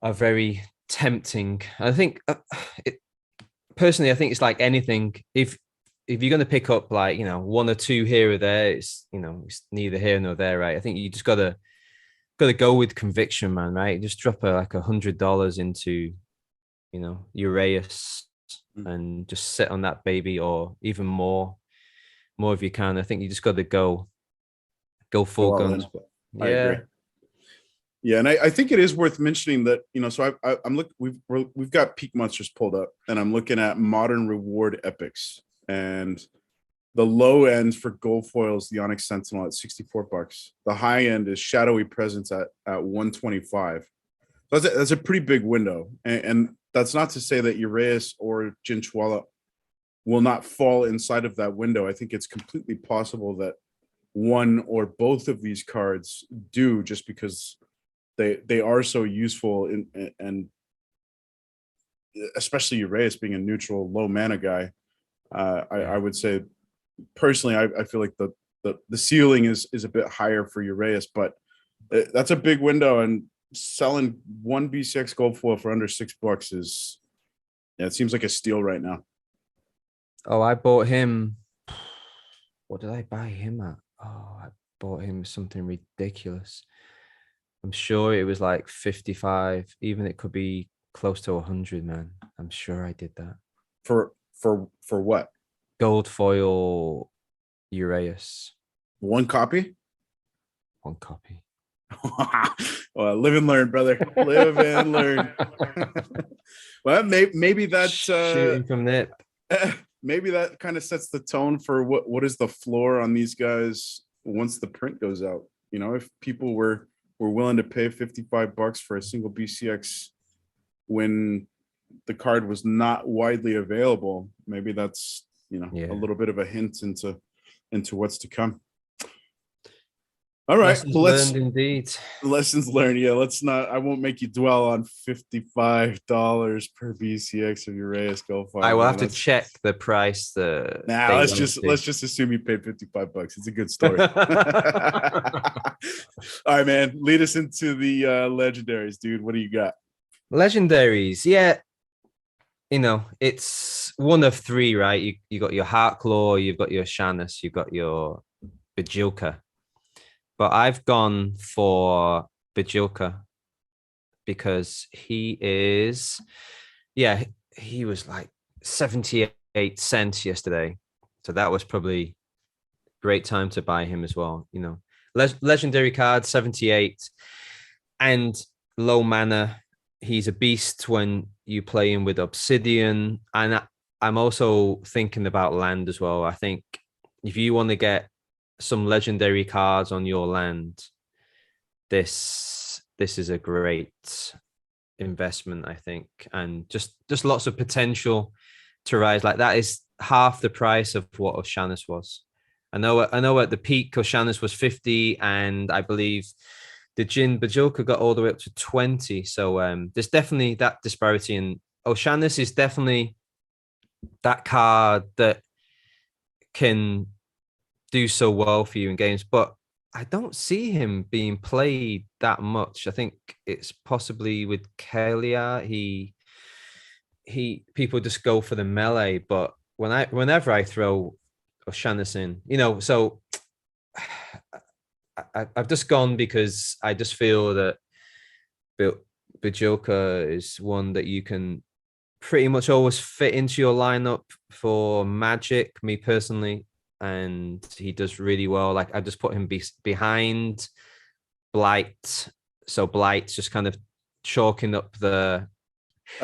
[SPEAKER 1] very tempting. I think personally, I think it's like anything. If you're going to pick up like one or two here or there, it's it's neither here nor there, right? I think you just gotta go with conviction, man, right? Just drop like $100 into Uraeus and just sit on that baby, or even more if you can. I think you just got to go full guns.
[SPEAKER 2] I agree. Yeah, and I think it is worth mentioning that so I'm looking. We've got Peak Monsters pulled up, and I'm looking at modern reward epics, and the low end for gold foils, the Onyx Sentinel at $64. The high end is Shadowy Presence at $125. So that's a pretty big window, and that's not to say that Uraeus or Jinchwala will not fall inside of that window. I think it's completely possible that one or both of these cards do, just because they are so useful and especially Uraeus being a neutral low mana guy. I would say personally, I feel like the the ceiling is a bit higher for Uraeus, but that's a big window, and selling one BCX gold foil for under $6 is, yeah, it seems like a steal right now.
[SPEAKER 1] Oh, I bought him. What did I buy him at? Oh, I bought him something ridiculous. I'm sure it was like 55. Even it could be close to 100, man. I'm sure I did that.
[SPEAKER 2] For what?
[SPEAKER 1] Gold foil Uraeus.
[SPEAKER 2] One copy?
[SPEAKER 1] One copy.
[SPEAKER 2] Well, live and learn, brother. Live and learn. Well, maybe that
[SPEAKER 1] shooting from nip.
[SPEAKER 2] Maybe that kind of sets the tone for what is the floor on these guys once the print goes out. You know, if people were willing to pay $55 for a single BCX when the card was not widely available, maybe that's, you know, a little bit of a hint into what's to come. All right,
[SPEAKER 1] lessons learned indeed.
[SPEAKER 2] Lessons learned. Yeah, I won't make you dwell on $55 per BCX of Uraeus gold foil.
[SPEAKER 1] I will have to check the price.
[SPEAKER 2] Let's just assume you paid $55. It's a good story. All right, man. Lead us into the legendaries, dude. What do you got?
[SPEAKER 1] Legendaries, yeah. You know, it's one of three, right? You got your Heartclaw, you've got your Shanus, you've got your Bajilka. But I've gone for Bajilka because he was like 78 cents yesterday. So that was probably great time to buy him as well. You know, legendary card, 78 and low mana. He's a beast when you play him with Obsidian. And I'm also thinking about land as well. I think if you want to get some legendary cards on your land, this is a great investment, I think, and just lots of potential to rise. Like that is half the price of what Oceanus was. I know at the peak Oceanus was 50, and I believe the Jin Bajilka got all the way up to 20. So there's definitely that disparity, and Oceanus is definitely that card that can do so well for you in games, but I don't see him being played that much. I think it's possibly with Kalia. He people just go for the melee, but whenever I throw Oceanus in, you know, so I've just gone because I just feel that Bajilka is one that you can pretty much always fit into your lineup for Magic, me personally. And he does really well. Like I just put him behind Blight. So Blight's just kind of chalking up the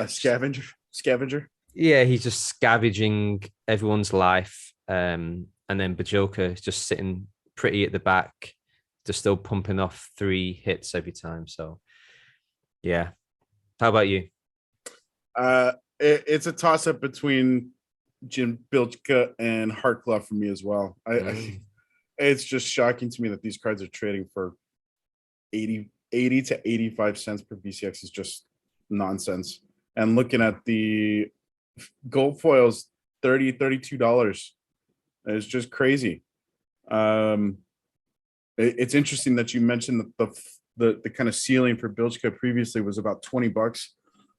[SPEAKER 2] scavenger.
[SPEAKER 1] Yeah, he's just scavenging everyone's life. And then Bajilka is just sitting pretty at the back, just still pumping off 3 hits every time. So yeah. How about you?
[SPEAKER 2] It's a toss-up between Jin Bilchka and Heartclaw for me as well. It's just shocking to me that these cards are trading for 80 to 85 cents per BCX is just nonsense. And looking at the gold foils, $32. It's just crazy. It's interesting that you mentioned that the kind of ceiling for Bilchka previously was about $20.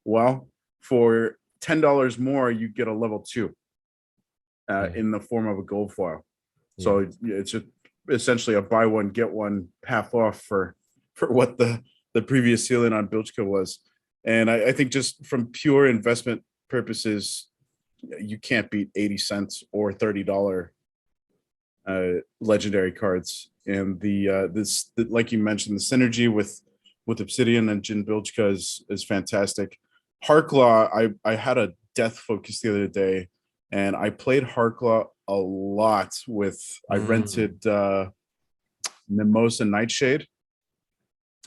[SPEAKER 2] Well, for $10 more, you get a level 2. In the form of a gold foil. So it's just essentially a buy one, get one half off for what the previous ceiling on Bilchka was. And I think just from pure investment purposes, you can't beat 80 cents or $30 legendary cards. And like you mentioned, the synergy with Obsidian and Jin Bilchka is fantastic. Heartclaw, I had a death focus the other day, and I played Heartclaw a lot with, I rented Mimosa Nightshade,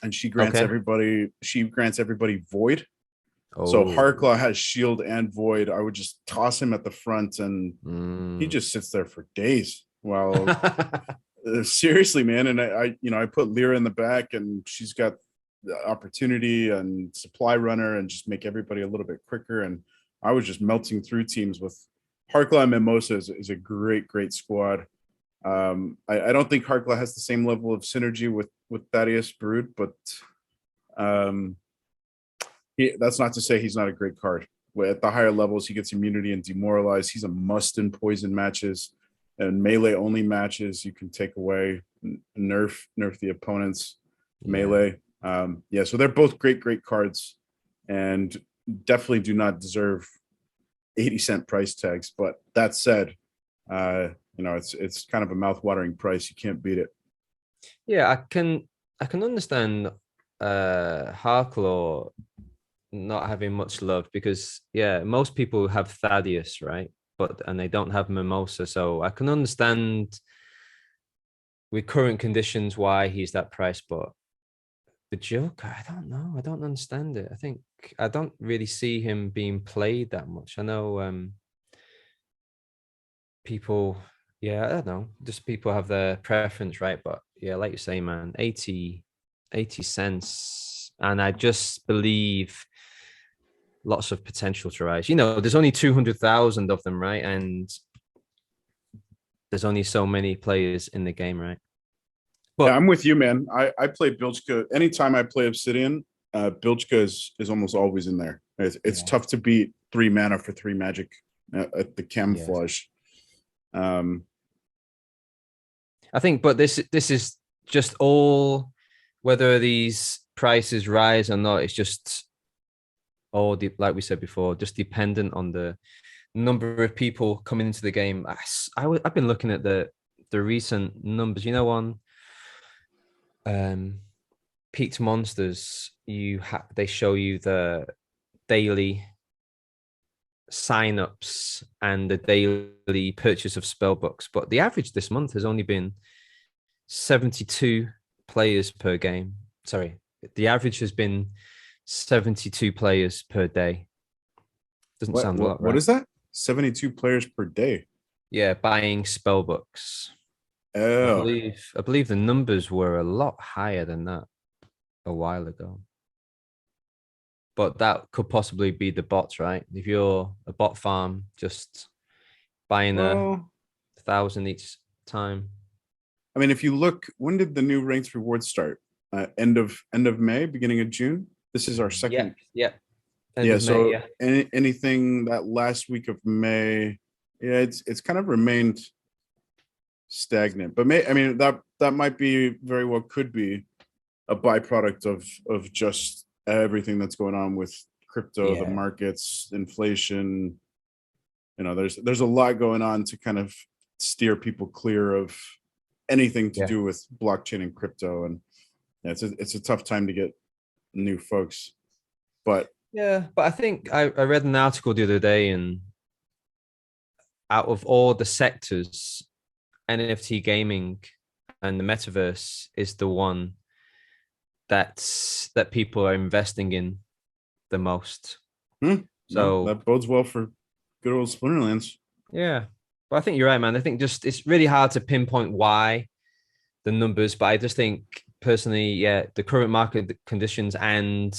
[SPEAKER 2] and she grants everybody Void. So Heartclaw has Shield and Void. I would just toss him at the front, and he just sits there for days. Well, seriously, man. And I put Lyra in the back, and she's got the opportunity and supply runner, and just make everybody a little bit quicker. And I was just melting through teams with Heartclaw and Mimosa is a great squad. I don't think Harkla has the same level of synergy with Thaddeus Brood, but that's not to say he's not a great card. At the higher levels, he gets immunity and demoralize. He's a must in poison matches and melee only matches. You can take away, nerf the opponent's melee. So they're both great cards, and definitely do not deserve 80-cent price tags. But that said, it's kind of a mouth-watering price. You can't beat it.
[SPEAKER 1] Yeah, I can understand Harklaw not having much love because most people have Thaddeus, right? And they don't have Mimosa. So I can understand with current conditions why he's that price, but the Joker, I don't know. I don't understand it. I don't really see him being played that much. I know people, I don't know. Just people have their preference, right? But like you say, man, 80 cents. And I just believe lots of potential to rise. There's only 200,000 of them, right? And there's only so many players in the game, right?
[SPEAKER 2] But I'm with you, man. I play Bilchka. Anytime I play Obsidian, Bilchka is almost always in there. It's tough to beat 3 mana for 3 magic at the camouflage.
[SPEAKER 1] I think, but this is just all, whether these prices rise or not, it's just all, like we said before, just dependent on the number of people coming into the game. I've been looking at the recent numbers, on Peaked Monsters. They show you the daily signups and the daily purchase of spell books, but the average this month has only been 72 players per game. Sorry, the average has been 72 players per day. Doesn't sound a lot, right?
[SPEAKER 2] What is that? 72 players per day?
[SPEAKER 1] Yeah, buying spell books.
[SPEAKER 2] Oh,
[SPEAKER 1] I believe the numbers were a lot higher than that a while ago. But that could possibly be the bots, right? If you're a bot farm, just buying 1,000 each time.
[SPEAKER 2] I mean, if you look, when did the new ranked rewards start? End of May, beginning of June. This is our second.
[SPEAKER 1] Yeah.
[SPEAKER 2] So anything that last week of May, it's kind of remained stagnant. But that might be very well could be a byproduct of just everything that's going on with crypto, the markets, inflation. There's a lot going on to kind of steer people clear of anything to do with blockchain and crypto, and it's a tough time to get new folks. But
[SPEAKER 1] I think I read an article the other day, and out of all the sectors, NFT gaming and the metaverse is the one that people are investing in the most. So
[SPEAKER 2] that bodes well for good old Splinterlands.
[SPEAKER 1] Yeah, but I think you're right, man. I think just it's really hard to pinpoint why the numbers, but I just think personally, the current market conditions and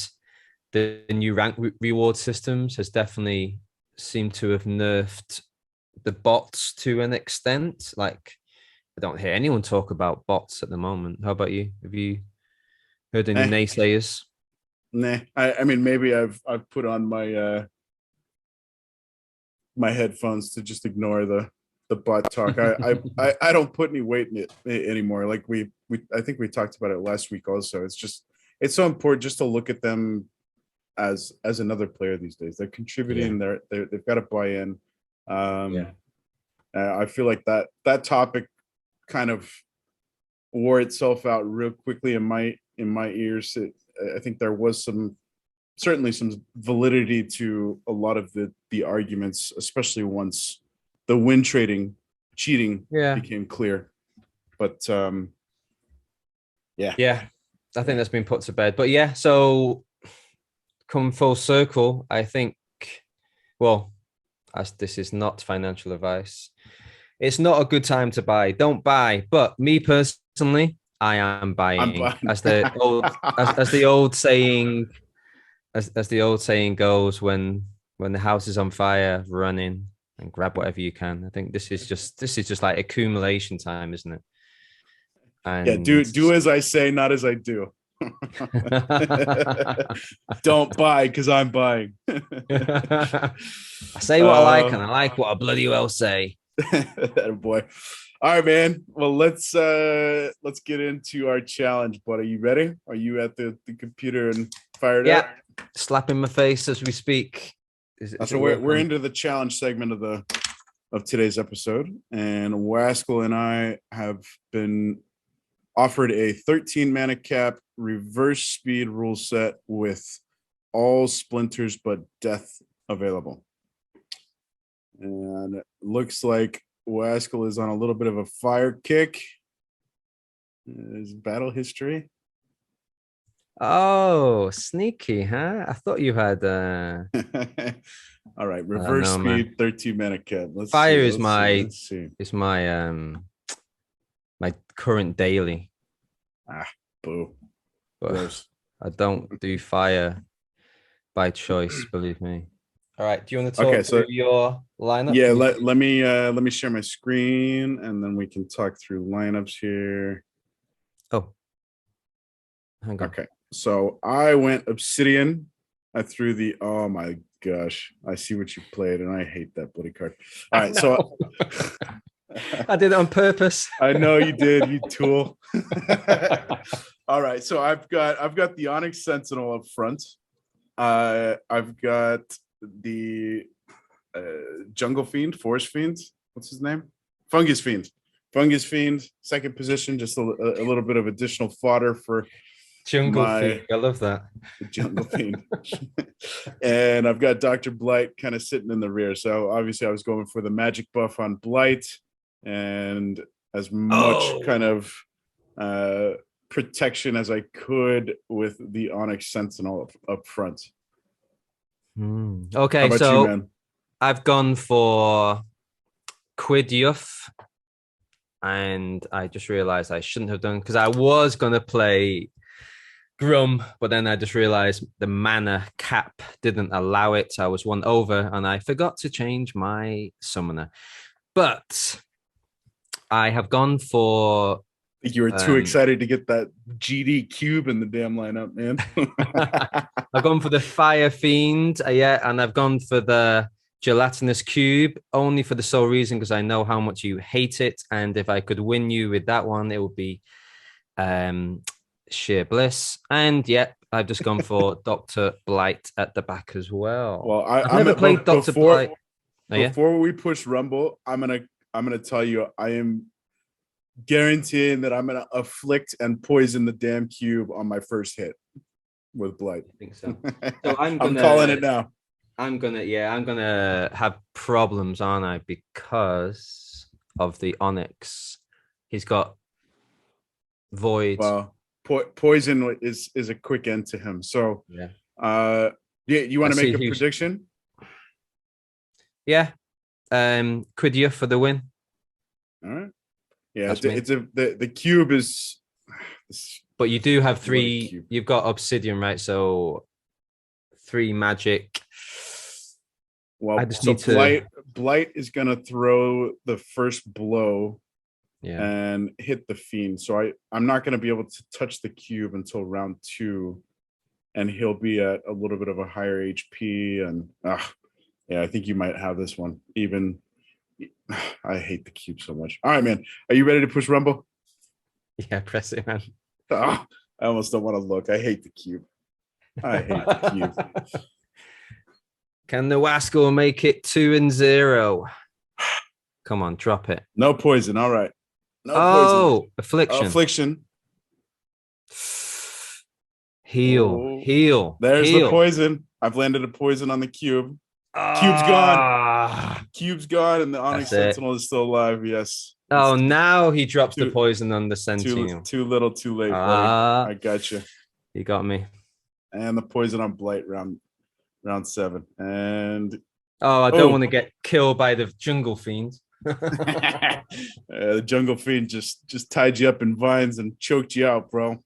[SPEAKER 1] the new rank reward systems has definitely seemed to have nerfed the bots to an extent. Like, I don't hear anyone talk about bots at the moment. How about you? Have you heard any naysayers?
[SPEAKER 2] Nah, I mean, maybe I've put on my my headphones to just ignore the bot talk. I don't put any weight in it anymore. Like I think we talked about it last week also. It's so important just to look at them as another player these days. They're contributing. They've got to buy in. I feel like that topic kind of wore itself out real quickly in my ears. I think there was certainly some validity to a lot of the arguments, especially once the win trading cheating became clear. But I
[SPEAKER 1] think that's been put to bed. But so come full circle, I think, well, as this is not financial advice, it's not a good time to buy. Don't buy. But me personally, I am buying. As the old saying goes, when the house is on fire, run in. and grab whatever you can. I think this is just like accumulation time, isn't it?
[SPEAKER 2] Yeah,
[SPEAKER 1] And
[SPEAKER 2] do as I say, not as I do. Don't buy because I'm buying.
[SPEAKER 1] I say what I like, and I like what I bloody well say.
[SPEAKER 2] Boy. All right, man. Well, let's get into our challenge. But are you ready? Are you at the computer and fired up?
[SPEAKER 1] Slapping my face as we speak.
[SPEAKER 2] So we're into the challenge segment of today's episode, and Waskell and I have been offered a 13 mana cap reverse speed rule set with all splinters but death available. And it looks like Waskell is on a little bit of a fire kick. His battle history.
[SPEAKER 1] Oh, sneaky, huh? I thought you had
[SPEAKER 2] all right, reverse speed, man. 13 mana cap.
[SPEAKER 1] Fire is my my current daily.
[SPEAKER 2] Boo.
[SPEAKER 1] But I don't do fire by choice, believe me. All right, do you want to talk through your lineup?
[SPEAKER 2] Yeah, let me share my screen and then we can talk through lineups here.
[SPEAKER 1] Oh, hang on.
[SPEAKER 2] Okay, so I went Obsidian. I threw the, oh my gosh, I see what you played and I hate that bloody card. All right, so
[SPEAKER 1] I did it on purpose.
[SPEAKER 2] I know you did, you tool. All right, so I've got the Onyx Sentinel up front. I've got the Jungle Fiend, Forest Fiend. What's his name? Fungus Fiend. Fungus Fiend, second position, just a little bit of additional fodder for
[SPEAKER 1] Jungle Fiend. I love that.
[SPEAKER 2] Jungle Fiend. And I've got Dr. Blight kind of sitting in the rear. So obviously I was going for the magic buff on Blight and as much kind of protection as I could with the Onyx Sentinel up front.
[SPEAKER 1] Okay, so you, I've gone for Quidyuff, and I just realized I shouldn't have done because I was going to play Grum, but then I just realized the mana cap didn't allow it. I was one over, and I forgot to change my summoner. But I have gone for...
[SPEAKER 2] I think you were too excited to get that GD cube in the damn lineup, man.
[SPEAKER 1] I've gone for the Fire Fiend, and I've gone for the Gelatinous Cube, only for the sole reason because I know how much you hate it, and if I could win you with that one, it would be sheer bliss. And I've just gone for Dr. Blight at the back as well.
[SPEAKER 2] Well,
[SPEAKER 1] I've never played Dr. Blight.
[SPEAKER 2] Before we push Rumble, I'm gonna tell you I am guaranteeing that I'm gonna afflict and poison the damn cube on my first hit with Blight.
[SPEAKER 1] I think so. So I'm
[SPEAKER 2] calling it now.
[SPEAKER 1] I'm gonna have problems, aren't I? Because of the Onyx. He's got Void.
[SPEAKER 2] Well, poison is a quick end to him. So you want to make a prediction?
[SPEAKER 1] Yeah. Quidyuff for the win.
[SPEAKER 2] All right. Yeah, the cube is.
[SPEAKER 1] But you do have three. You've got Obsidian, right? So 3 magic.
[SPEAKER 2] Well, I just need to. Blight is gonna throw the first blow, and hit the Fiend. So I'm not gonna be able to touch the cube until round 2, and he'll be at a little bit of a higher HP. And I think you might have this one. Even I hate the cube so much. All right, man. Are you ready to push Rumble?
[SPEAKER 1] Yeah, press it, man.
[SPEAKER 2] I almost don't want to look. I hate the cube. I hate the cube.
[SPEAKER 1] Can the Waskell make it 2-0? Come on, drop it.
[SPEAKER 2] No poison. All right. No
[SPEAKER 1] poison. Affliction.
[SPEAKER 2] Affliction.
[SPEAKER 1] Heal.
[SPEAKER 2] There's the poison. I've landed a poison on the cube. Cube's gone. Cube's gone, and the Onyx Sentinel is still alive. Yes.
[SPEAKER 1] Oh, now he drops the poison on the Sentinel.
[SPEAKER 2] Too little, too late, buddy. I got you.
[SPEAKER 1] You got me.
[SPEAKER 2] And the poison on Blight round 7. And
[SPEAKER 1] I don't want to get killed by the Jungle Fiend.
[SPEAKER 2] The Jungle Fiend just tied you up in vines and choked you out, bro.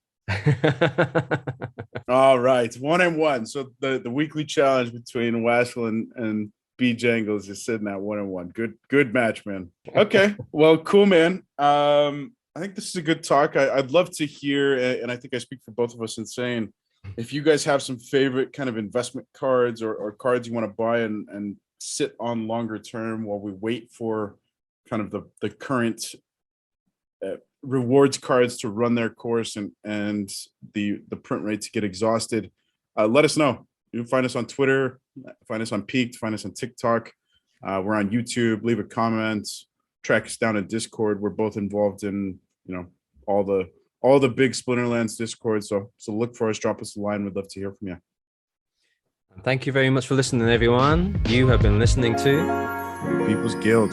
[SPEAKER 2] All right, 1-1. So the weekly challenge between Waskell and B Jangles just sitting at 1-1. Good match, man. Okay, well, cool, man. I think this is a good talk. I'd love to hear, and I think I speak for both of us in saying, if you guys have some favorite kind of investment cards or cards you want to buy and sit on longer term while we wait for kind of the current rewards cards to run their course and the print rate to get exhausted, let us know. You can find us on Twitter, find us on Peaked, find us on TikTok. We're on YouTube. Leave a comment, track us down in Discord. We're both involved in, all the big Splinterlands Discord. So look for us, drop us a line. We'd love to hear from you.
[SPEAKER 1] Thank you very much for listening, everyone. You have been listening to
[SPEAKER 2] People's Guild.